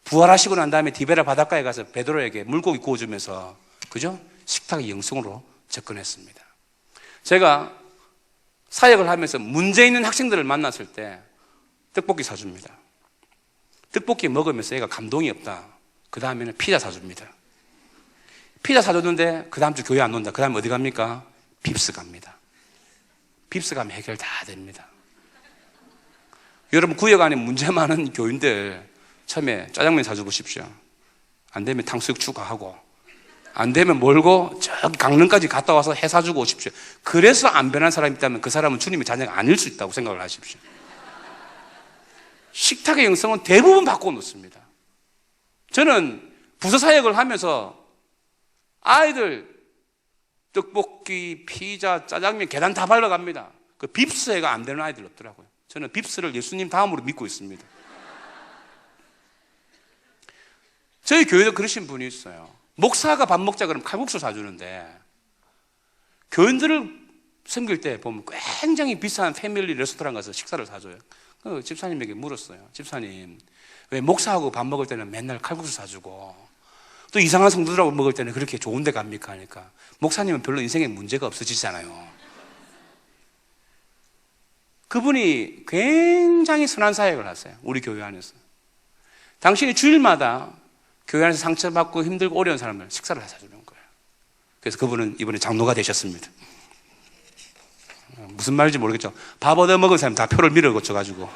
부활하시고 난 다음에 디베라 바닷가에 가서 베드로에게 물고기 구워주면서 그죠? 식탁의 영성으로 접근했습니다. 제가 사역을 하면서 문제 있는 학생들을 만났을 때 떡볶이 사줍니다. 떡볶이 먹으면서 얘가 감동이 없다. 그 다음에는 피자 사줍니다. 피자 사줬는데 그 다음 주 교회 안 온다. 그 다음에 어디 갑니까? 빕스 갑니다. 빕스 가면 해결 다 됩니다. 여러분 구역 안에 문제 많은 교인들 처음에 짜장면 사주고 싶죠. 안 되면 탕수육 추가하고 안 되면 몰고 저기 강릉까지 갔다 와서 해 사주고 오십시오. 그래서 안 변한 사람이 있다면 그 사람은 주님의 자녀가 아닐 수 있다고 생각을 하십시오. 식탁의 영성은 대부분 바꿔놓습니다. 저는 부서 사역을 하면서 아이들 떡볶이, 피자, 짜장면, 계단 다 밟아갑니다. 그 빕스가 안 되는 아이들 없더라고요. 저는 빕스를 예수님 다음으로 믿고 있습니다. 저희 교회도 그러신 분이 있어요. 목사가 밥 먹자 그러면 칼국수 사주는데 교인들을 섬길 때 보면 굉장히 비싼 패밀리 레스토랑 가서 식사를 사줘요. 그 집사님에게 물었어요. 집사님, 왜 목사하고 밥 먹을 때는 맨날 칼국수 사주고 또 이상한 성도들하고 먹을 때는 그렇게 좋은 데 갑니까? 하니까 목사님은 별로 인생에 문제가 없으시잖아요. 그분이 굉장히 선한 사역을 하세요. 우리 교회 안에서. 당신이 주일마다 교회 안에서 상처받고 힘들고 어려운 사람을 식사를 사주는 거예요. 그래서 그분은 이번에 장로가 되셨습니다. 무슨 말인지 모르겠죠. 밥 얻어 먹은 사람 다 표를 밀어붙여가지고.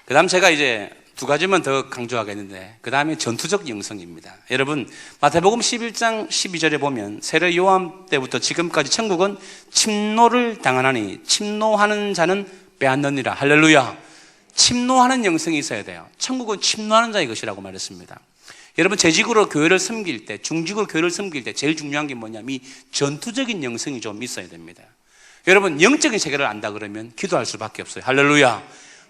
그 다음 제가 이제 두 가지만 더 강조하겠는데 그 다음에 전투적 영성입니다. 여러분 마태복음 11장 12절에 보면 세례 요한 때부터 지금까지 천국은 침노를 당하나니 침노하는 자는 빼앗느니라. 할렐루야. 침노하는 영성이 있어야 돼요. 천국은 침노하는 자의 것이라고 말했습니다. 여러분 재직으로 교회를 섬길 때 중직으로 교회를 섬길 때 제일 중요한 게 뭐냐면 이 전투적인 영성이 좀 있어야 됩니다. 여러분 영적인 세계를 안다 그러면 기도할 수밖에 없어요. 할렐루야.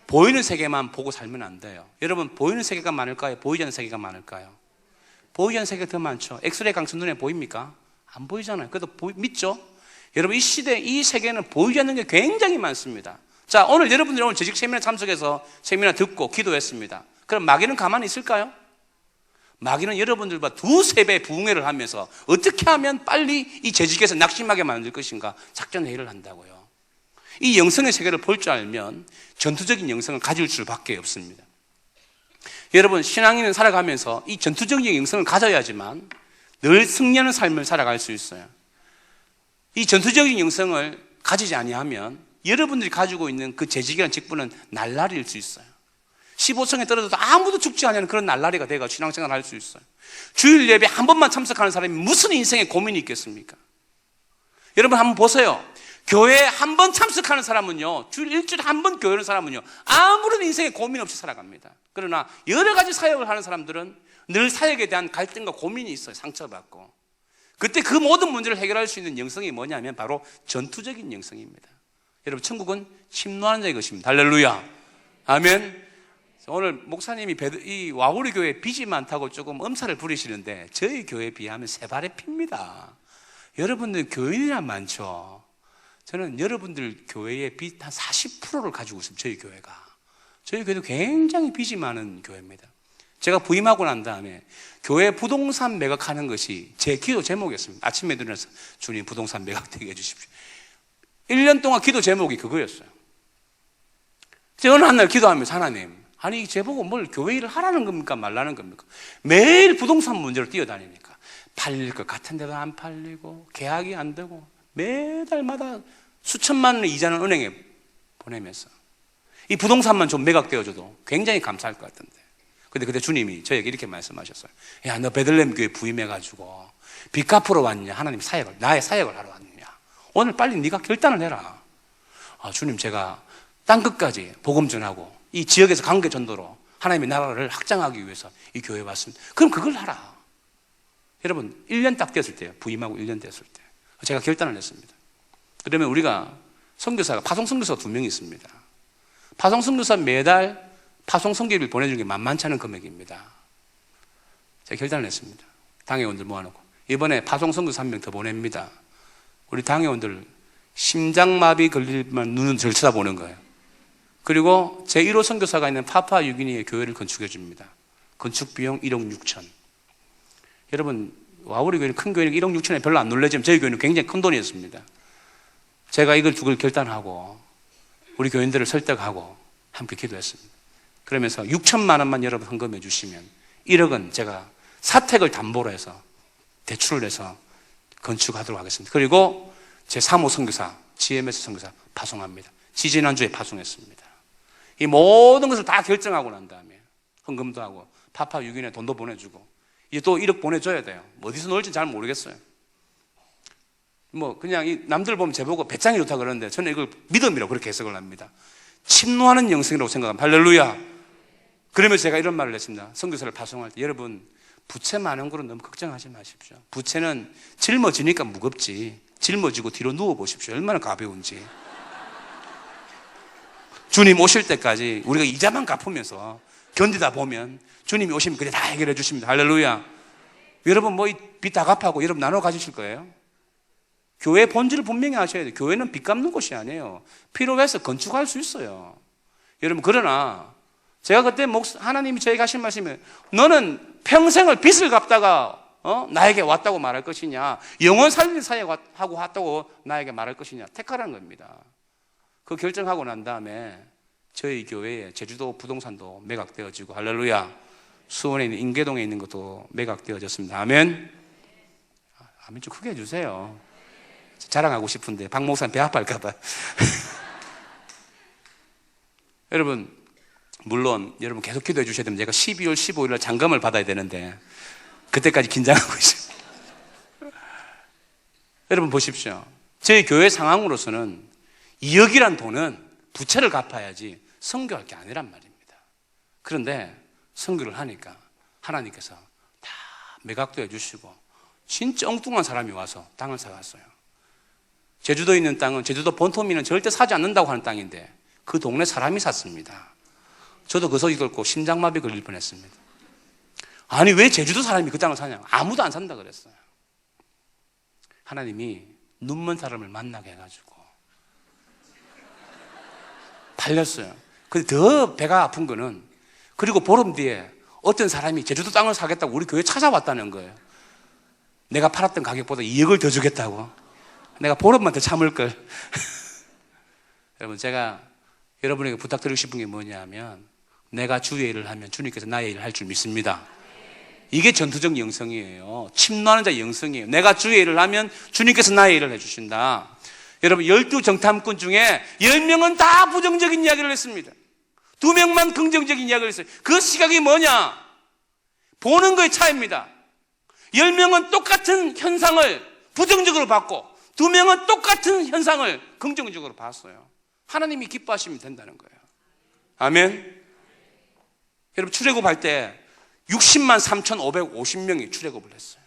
보이는 세계만 보고 살면 안 돼요. 여러분 보이는 세계가 많을까요? 보이지 않는 세계가 많을까요? 보이지 않는 세계가 더 많죠. 엑스레이 강선 눈에 보입니까? 안 보이잖아요. 그래도 믿죠? 여러분 이 시대 이 세계는 보이지 않는 게 굉장히 많습니다. 자, 오늘 여러분들이 오늘 재직 세미나 참석해서 세미나 듣고 기도했습니다. 그럼 마귀는 가만히 있을까요? 마귀는 여러분들과 두세 배 부흥회를 하면서 어떻게 하면 빨리 이 재직에서 낙심하게 만들 것인가 작전 회의를 한다고요. 이 영성의 세계를 볼 줄 알면 전투적인 영성을 가질 수밖에 없습니다. 여러분 신앙인은 살아가면서 이 전투적인 영성을 가져야지만 늘 승리하는 삶을 살아갈 수 있어요. 이 전투적인 영성을 가지지 아니하면 여러분들이 가지고 있는 그 재직이라는 직분은 날라리일 수 있어요. 15층에 떨어져도 아무도 죽지 않는 그런 날라리가 돼가 신앙생활을 할 수 있어요. 주일 예배 한 번만 참석하는 사람이 무슨 인생에 고민이 있겠습니까? 여러분 한번 보세요. 교회 한 번 참석하는 사람은요, 주일 일주일에 한 번 교회 오는 사람은요, 아무런 인생에 고민 없이 살아갑니다. 그러나 여러 가지 사역을 하는 사람들은 늘 사역에 대한 갈등과 고민이 있어요. 상처받고. 그때 그 모든 문제를 해결할 수 있는 영성이 뭐냐면 바로 전투적인 영성입니다. 여러분 천국은 침노하는 자의 것입니다. 할렐루야. 아멘. 오늘 목사님이 이 와우리 교회 빚이 많다고 조금 엄살을 부리시는데 저희 교회에 비하면 세 발의 피입니다. 여러분들 교인이란 많죠. 저는 여러분들 교회의 빚 한 40%를 가지고 있습니다. 저희 교회가. 저희 교회도 굉장히 빚이 많은 교회입니다. 제가 부임하고 난 다음에 교회 부동산 매각하는 것이 제 기도 제목이었습니다. 아침에 일어나서 주님 부동산 매각되게 해주십시오. 1년 동안 기도 제목이 그거였어요. 제가 어느 한날 기도하면서 하나님, 아니 제보고 뭘 교회 일을 하라는 겁니까 말라는 겁니까? 매일 부동산 문제로 뛰어다니니까 팔릴 것 같은데도 안 팔리고 계약이 안 되고 매달마다 수천만 원의 이자는 은행에 보내면서 이 부동산만 좀 매각되어줘도 굉장히 감사할 것 같은데, 근데 그때 주님이 저에게 이렇게 말씀하셨어요. 야, 너 베들레헴 교회 부임해가지고 빚 갚으러 왔냐? 하나님 사역을, 나의 사역을 하러 왔느냐? 오늘 빨리 네가 결단을 해라. 아, 주님, 제가 땅끝까지 복음 전하고 이 지역에서 관계 전도로 하나님의 나라를 확장하기 위해서 이 교회에 왔습니다. 그럼 그걸 하라. 여러분, 1년 딱 됐을 때요. 부임하고 1년 됐을 때 제가 결단을 했습니다. 그러면 우리가 선교사가, 파송 선교사가 2명이 있습니다. 파송 선교사 매달 파송 선교비를 보내주는 게 만만치 않은 금액입니다. 제가 결단을 했습니다. 당회원들 모아놓고 이번에 파송 선교사 1명 더 보냅니다. 우리 당회원들 심장마비 걸릴만 눈은 절 쳐다보는 거예요. 그리고 제1호 선교사가 있는 파푸아뉴기니의 교회를 건축해 줍니다. 건축 비용 1억 6천. 여러분, 와우리 교회는 큰 교회는 1억 6천에 별로 안 놀라지만 저희 교회는 굉장히 큰 돈이었습니다. 제가 이걸 두고 결단하고 우리 교인들을 설득하고 함께 기도했습니다. 그러면서 6천만 원만 여러분 헌금해 주시면 1억은 제가 사택을 담보로 해서 대출을 해서 건축하도록 하겠습니다. 그리고 제 3호 선교사, GMS 선교사 파송합니다. 지지난주에 파송했습니다. 이 모든 것을 다 결정하고 난 다음에 헌금도 하고 파푸아뉴기니에 돈도 보내주고 이제 또 1억 보내줘야 돼요. 어디서 놀지 잘 모르겠어요. 뭐 그냥 이 남들 보면 제보고 배짱이 좋다 그러는데 저는 이걸 믿음이라고 그렇게 해석을 합니다. 침노하는 영성이라고 생각합니다. 할렐루야. 그러면서 제가 이런 말을 했습니다. 선교사를 파송할 때 여러분, 부채 많은 거로 너무 걱정하지 마십시오. 부채는 짊어지니까 무겁지, 짊어지고 뒤로 누워보십시오. 얼마나 가벼운지. 주님 오실 때까지 우리가 이자만 갚으면서 견디다 보면 주님이 오시면 그게 다 해결해 주십니다. 할렐루야. 여러분 뭐 빚 다 갚하고 여러분 나눠 가지실 거예요? 교회 본질을 분명히 아셔야 돼요. 교회는 빚 갚는 곳이 아니에요. 필요해서 건축할 수 있어요. 여러분, 그러나 제가 그때 하나님이 저에게 하신 말씀이, 너는 평생을 빚을 갚다가 나에게 왔다고 말할 것이냐, 영원 살리는 사역하고 왔다고 나에게 말할 것이냐, 택하라는 겁니다. 그 결정하고 난 다음에 저희 교회에 제주도 부동산도 매각되어지고, 할렐루야, 수원에 있는 인계동에 있는 것도 매각되어졌습니다. 아멘. 아멘 좀 크게 해주세요. 자랑하고 싶은데 박 목사님 배 아파할까 봐. 여러분, 물론 여러분 계속 기도해 주셔야 됩니다. 제가 12월 15일 날 잔금을 받아야 되는데 그때까지 긴장하고 있어요. 여러분 보십시오. 저희 교회 상황으로서는 2억이란 돈은 부채를 갚아야지 선교할 게 아니란 말입니다. 그런데 선교를 하니까 하나님께서 다 매각도 해주시고 진짜 엉뚱한 사람이 와서 땅을 사갔어요. 제주도에 있는 땅은 제주도 본토민은 절대 사지 않는다고 하는 땅인데 그 동네 사람이 샀습니다. 저도 그 소식 듣고 심장마비 걸릴 뻔했습니다. 아니 왜 제주도 사람이 그 땅을 사냐? 아무도 안 산다 그랬어요. 하나님이 눈먼 사람을 만나게 해가지고 팔렸어요. 근데 더 배가 아픈 거는, 그리고 보름 뒤에 어떤 사람이 제주도 땅을 사겠다고 우리 교회 찾아왔다는 거예요. 내가 팔았던 가격보다 2억을 더 주겠다고. 내가 보름만 더 참을 걸. 여러분, 제가 여러분에게 부탁드리고 싶은 게 뭐냐면, 내가 주의 일을 하면 주님께서 나의 일을 할 줄 믿습니다. 이게 전투적 영성이에요. 침노하는 자의 영성이에요. 내가 주의 일을 하면 주님께서 나의 일을 해주신다. 여러분, 12정탐꾼 중에 10명은 다 부정적인 이야기를 했습니다. 2명만 긍정적인 이야기를 했어요. 그 시각이 뭐냐? 보는 거의 차이입니다. 10명은 똑같은 현상을 부정적으로 봤고 2명은 똑같은 현상을 긍정적으로 봤어요. 하나님이 기뻐하시면 된다는 거예요. 아멘. 여러분, 출애굽할 때 60만 3,550명이 출애굽을 했어요.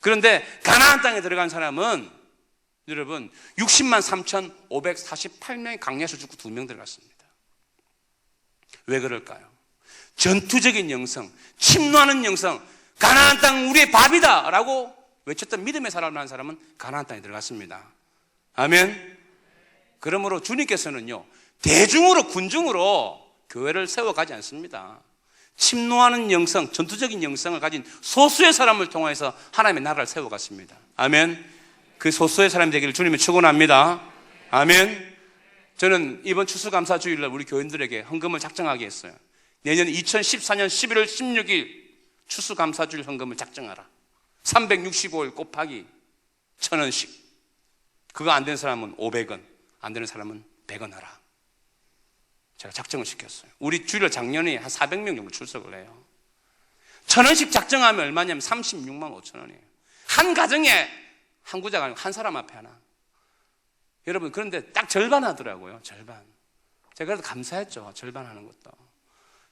그런데 가나안 땅에 들어간 사람은 여러분 60만 3,548명이 강야에서 죽고 2명 들어갔습니다. 왜 그럴까요? 전투적인 영성, 침노하는 영성, 가나안 땅 우리의 밥이다 라고 외쳤던 믿음의 사람을 한 사람은 가나안 땅에 들어갔습니다. 아멘. 그러므로 주님께서는요, 대중으로 군중으로 교회를 세워가지 않습니다. 침노하는 영성, 전투적인 영성을 가진 소수의 사람을 통해서 하나님의 나라를 세워갔습니다. 아멘. 그 소수의 사람이 되기를 주님의 축원합니다. 아멘. 저는 이번 추수감사주일날 우리 교인들에게 헌금을 작정하게 했어요. 내년 2014년 11월 16일 추수감사주일 헌금을 작정하라. 365일 곱하기 1,000원씩. 그거 안 되는 사람은 500원, 안 되는 사람은 100원 하라. 제가 작정을 시켰어요. 우리 주일날 작년에 한 400명 정도 출석을 해요. 1,000원씩 작정하면 얼마냐면 36만 5천 원이에요. 한 가정에 한 구자가 아니고 한 사람 앞에 하나. 여러분, 그런데 딱 절반 하더라고요. 절반. 제가 그래도 감사했죠. 절반 하는 것도.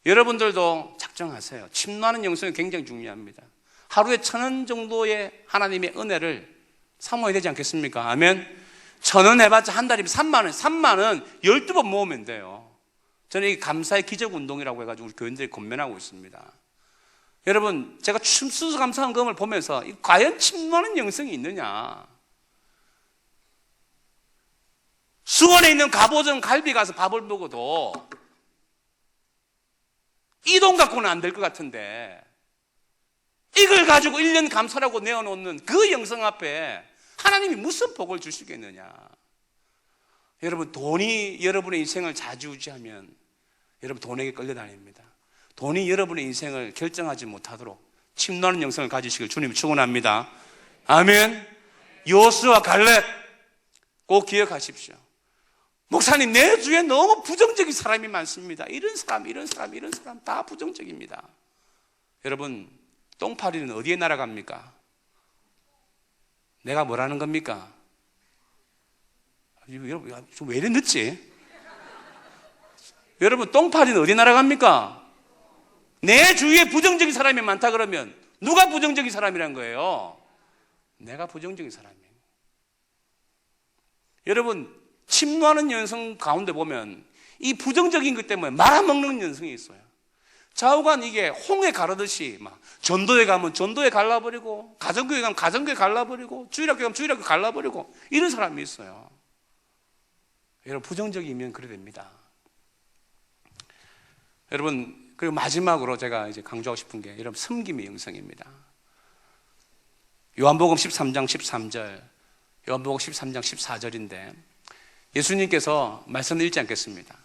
여러분들도 작정하세요. 침노하는 영성이 굉장히 중요합니다. 하루에 1,000원 정도의 하나님의 은혜를 사모해야 되지 않겠습니까? 아멘. 1,000원 해봤자 한 달이면 3만 원. 3만 원 12번 모으면 돼요. 저는 이 감사의 기적 운동이라고 해가지고 우리 교인들이 권면하고 있습니다. 여러분, 제가 추수감사헌금을 보면서 과연 침노하는 영성이 있느냐? 수원에 있는 갑오정 갈비 가서 밥을 먹어도 이 돈 갖고는 안 될 것 같은데 이걸 가지고 1년 감사라고 내어놓는 그 영성 앞에 하나님이 무슨 복을 주시겠느냐? 여러분, 돈이 여러분의 인생을 좌지우지하면 여러분 돈에게 끌려다닙니다. 돈이 여러분의 인생을 결정하지 못하도록 침노하는 영성을 가지시길 주님 축원합니다. 아멘. 여호수아 갈렙 꼭 기억하십시오. 목사님, 내 주위에 너무 부정적인 사람이 많습니다. 이런 사람 다 부정적입니다. 여러분, 똥파리는 어디에 날아갑니까? 내가 뭐라는 겁니까? 여러분, 좀 왜 이래 늦지? 여러분, 똥파리는 어디 날아갑니까? 내 주위에 부정적인 사람이 많다 그러면 누가 부정적인 사람이란 거예요? 내가 부정적인 사람이에요. 여러분, 침노하는 영성 가운데 보면 이 부정적인 것 때문에 말아먹는 영성이 있어요. 좌우간 이게 홍해 가르듯이 막 전도회 가면 전도회 갈라버리고, 가정교회 가면 가정교회 갈라버리고, 주일학교 가면 주일학교 갈라버리고, 이런 사람이 있어요. 여러분, 부정적이면 그래 됩니다. 여러분, 그리고 마지막으로 제가 이제 강조하고 싶은 게 여러분, 섬김의 영성입니다. 요한복음 13장 13절, 요한복음 13장 14절인데 예수님께서 말씀을 읽지 않겠습니다.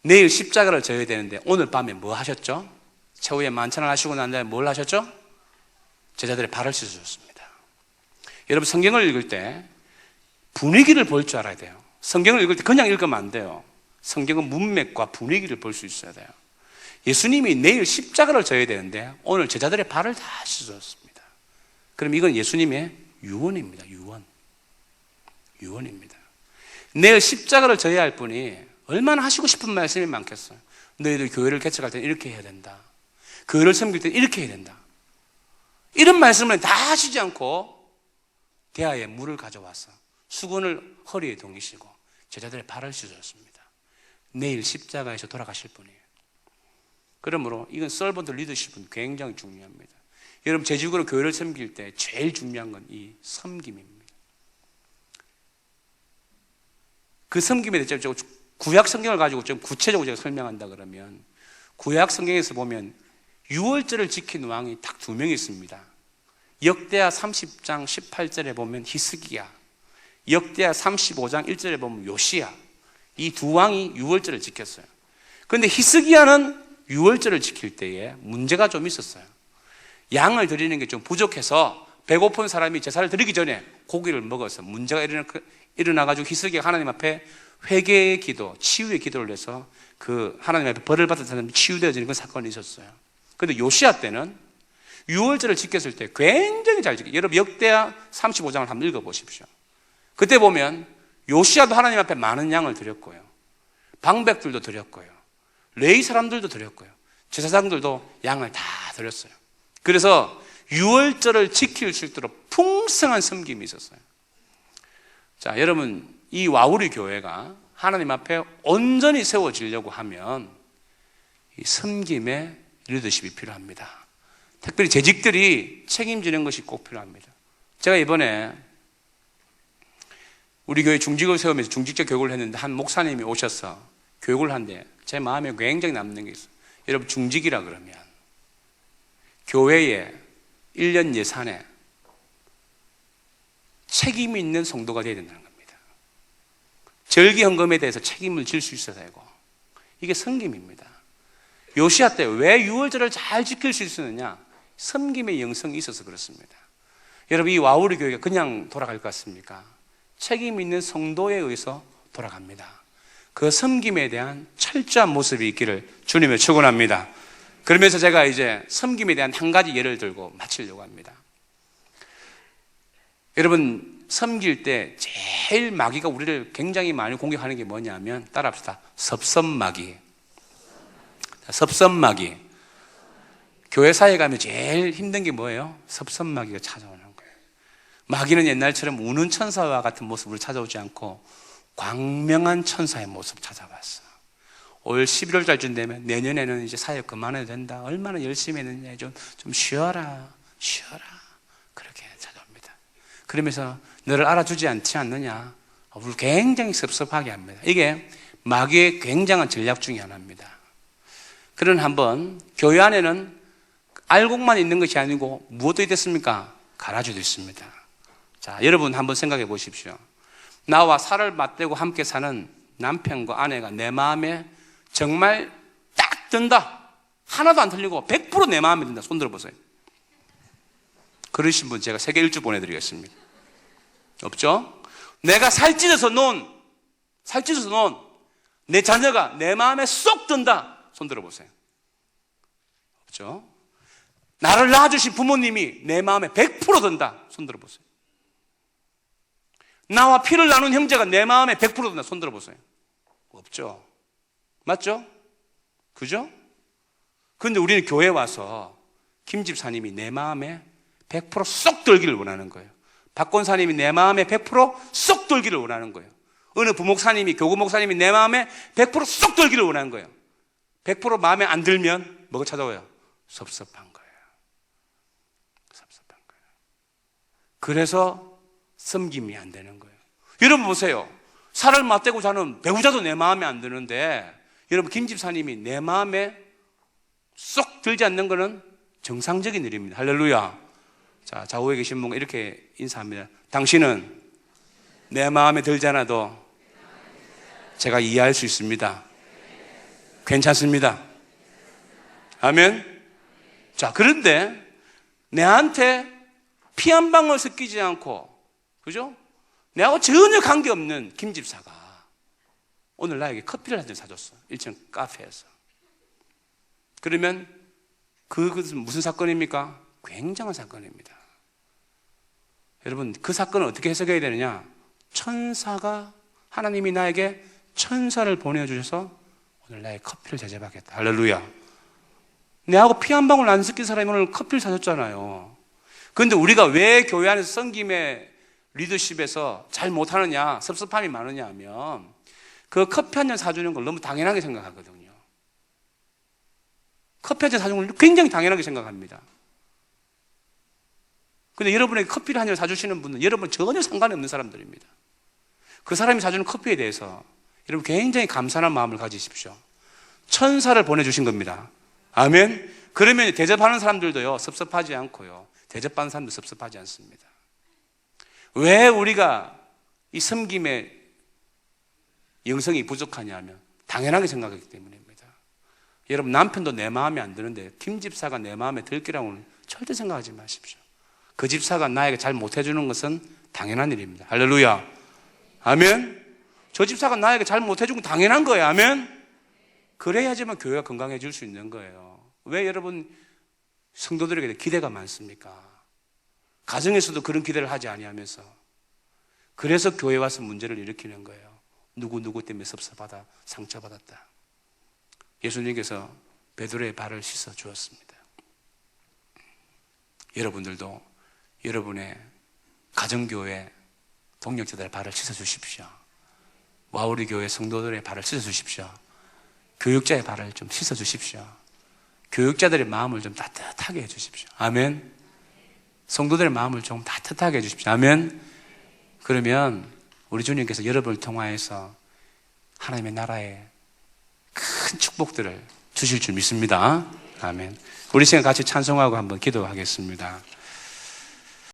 내일 십자가를 져야 되는데 오늘 밤에 뭐 하셨죠? 최후의 만찬을 하시고 난 다음에 뭘 하셨죠? 제자들의 발을 씻어줬습니다. 여러분, 성경을 읽을 때 분위기를 볼 줄 알아야 돼요. 성경을 읽을 때 그냥 읽으면 안 돼요. 성경은 문맥과 분위기를 볼 수 있어야 돼요. 예수님이 내일 십자가를 져야 되는데 오늘 제자들의 발을 다 씻어줬습니다. 그럼 이건 예수님의 유언입니다. 유언입니다. 내일 십자가를 져야 할 분이 얼마나 하시고 싶은 말씀이 많겠어요. 너희들 교회를 개척할 때는 이렇게 해야 된다. 교회를 섬길 때는 이렇게 해야 된다. 이런 말씀을 다 하시지 않고 대야에 물을 가져와서 수건을 허리에 동이시고 제자들의 발을 씻어줬습니다. 내일 십자가에서 돌아가실 분이에요. 그러므로 이건 서번트 리더십은 굉장히 중요합니다. 여러분, 제주교로 교회를 섬길 때 제일 중요한 건 이 섬김입니다. 그 섬김에 대해서 구약 성경을 가지고 좀 구체적으로 제가 설명한다 그러면 구약 성경에서 보면 유월절을 지킨 왕이 딱 2명이 있습니다. 역대하 30장 18절에 보면 히스기야, 역대하 35장 1절에 보면 요시야, 이 두 왕이 유월절을 지켰어요. 그런데 히스기야는 유월절을 지킬 때에 문제가 좀 있었어요. 양을 드리는 게 좀 부족해서 배고픈 사람이 제사를 드리기 전에 고기를 먹어서 문제가 일어나가지고 히스기야가 하나님 앞에 회개의 기도, 치유의 기도를 해서 그 하나님 앞에 벌을 받은 사람이 치유되어지는 그 사건이 있었어요. 그런데 요시야 때는 유월절을 지켰을 때 굉장히 잘 지켰어요. 여러분, 역대하 35장을 한번 읽어보십시오. 그때 보면 요시야도 하나님 앞에 많은 양을 드렸고요, 방백들도 드렸고요, 레위 사람들도 드렸고요, 제사장들도 양을 다 드렸어요. 그래서 유월절을 지킬 수 있도록 풍성한 섬김이 있었어요. 자, 여러분, 이 와우리 교회가 하나님 앞에 온전히 세워지려고 하면 이 섬김의 리더십이 필요합니다. 특별히 재직들이 책임지는 것이 꼭 필요합니다. 제가 이번에 우리 교회 중직을 세우면서 중직자 교육을 했는데 한 목사님이 오셔서 교육을 한대. 제 마음에 굉장히 남는 게 있어요. 여러분, 중직이라 그러면 교회의 1년 예산에 책임이 있는 성도가 되어야 된다는 겁니다. 절기 헌금에 대해서 책임을 질 수 있어야 되고, 이게 섬김입니다. 요시야 때 왜 유월절을 잘 지킬 수 있었느냐? 섬김의 영성이 있어서 그렇습니다. 여러분, 이 와우리 교회가 그냥 돌아갈 것 같습니까? 책임 있는 성도에 의해서 돌아갑니다. 그 섬김에 대한 철저한 모습이 있기를 주님의 축원합니다. 그러면서 제가 이제 섬김에 대한 한 가지 예를 들고 마치려고 합니다. 여러분, 섬길 때 제일 마귀가 우리를 굉장히 많이 공격하는 게 뭐냐면, 따라합시다. 섭섭마귀. 섭섭마귀. 교회 사에 가면 제일 힘든 게 뭐예요? 섭섭마귀가 찾아오는 거예요. 마귀는 옛날처럼 우는 천사와 같은 모습을 찾아오지 않고 광명한 천사의 모습 찾아왔어. 올 11월 달쯤 되면 내년에는 이제 사역 그만해도 된다. 얼마나 열심히 했느냐. 좀 쉬어라. 그렇게 찾아옵니다. 그러면서 너를 알아주지 않지 않느냐. 우리를 굉장히 섭섭하게 합니다. 이게 마귀의 굉장한 전략 중에 하나입니다. 그런 한번 교회 안에는 알곡만 있는 것이 아니고 무엇도 됐습니까? 가라지도 있습니다. 자, 여러분 한번 생각해 보십시오. 나와 살을 맞대고 함께 사는 남편과 아내가 내 마음에 정말 딱 든다. 하나도 안 틀리고 100% 내 마음에 든다. 손 들어보세요. 그러신 분 제가 세계 일주 보내드리겠습니다. 없죠? 내가 살찌져서 놓은 내 자녀가 내 마음에 쏙 든다. 손 들어보세요. 없죠? 나를 낳아주신 부모님이 내 마음에 100% 든다. 손 들어보세요. 나와 피를 나눈 형제가 내 마음에 100% 든다. 손 들어보세요. 없죠? 맞죠? 그죠? 그런데 우리는 교회에 와서 김 집사님이 내 마음에 100%쏙 들기를 원하는 거예요. 박 권사님이 내 마음에 100%쏙 들기를 원하는 거예요. 어느 부목사님이, 교구 목사님이 내 마음에 100%쏙 들기를 원하는 거예요. 100% 마음에 안 들면 뭐가 찾아와요? 섭섭한 거예요. 섭섭한 거예요. 그래서 섬김이 안 되는 거예요. 여러분 보세요. 살을 맞대고 자는 배우자도 내 마음에 안 드는데, 여러분 김 집사님이 내 마음에 쏙 들지 않는 것은 정상적인 일입니다. 할렐루야. 자, 좌우에 계신 분과 이렇게 인사합니다. 당신은 내 마음에 들지 않아도 제가 이해할 수 있습니다. 괜찮습니다. 아멘. 자, 그런데 내한테 피 한 방울 섞이지 않고, 그죠? 내하고 전혀 관계없는 김 집사가 오늘 나에게 커피를 한 잔 사줬어. 1층 카페에서. 그러면 그것은 무슨 사건입니까? 굉장한 사건입니다. 여러분, 그 사건을 어떻게 해석해야 되느냐? 천사가, 하나님이 나에게 천사를 보내주셔서 오늘 나의 커피를 대접하겠다. 할렐루야. 내하고 피 한 방울 안 섞인 사람이 오늘 커피를 사줬잖아요. 그런데 우리가 왜 교회 안에서 섬김의 리더십에서 잘 못하느냐, 섭섭함이 많으냐 하면, 그 커피 한 잔 사주는 걸 너무 당연하게 생각하거든요. 커피 한 잔 사주는 걸 굉장히 당연하게 생각합니다. 근데 여러분에게 커피를 한 잔 사주시는 분은 여러분 전혀 상관이 없는 사람들입니다. 그 사람이 사주는 커피에 대해서 여러분 굉장히 감사한 마음을 가지십시오. 천사를 보내주신 겁니다. 아멘. 그러면 대접하는 사람들도요, 섭섭하지 않고요, 대접받는 사람도 섭섭하지 않습니다. 왜 우리가 이 섬김의 영성이 부족하냐면 당연하게 생각하기 때문입니다. 여러분, 남편도 내 마음에 안 드는데 김 집사가 내 마음에 들 거라고는 절대 생각하지 마십시오. 그 집사가 나에게 잘 못해주는 것은 당연한 일입니다. 할렐루야. 아멘. 저 집사가 나에게 잘 못해주는 건 당연한 거예요. 아멘. 그래야지만 교회가 건강해질 수 있는 거예요. 왜 여러분 성도들에게 기대가 많습니까? 가정에서도 그런 기대를 하지 아니하면서, 그래서 교회 와서 문제를 일으키는 거예요. 누구 때문에 섭섭하다, 상처받았다. 예수님께서 베드로의 발을 씻어 주었습니다. 여러분들도 여러분의 가정교회 동역자들의 발을 씻어 주십시오. 와우리 교회 성도들의 발을 씻어 주십시오. 교육자의 발을 좀 씻어 주십시오. 교육자들의 마음을 좀 따뜻하게 해 주십시오. 아멘. 성도들의 마음을 좀 따뜻하게 해 주십시오. 아멘. 그러면 우리 주님께서 여러분을 통하여서 하나님의 나라에 큰 축복들을 주실 줄 믿습니다. 아멘. 우리 시간 같이 찬송하고 한번 기도하겠습니다.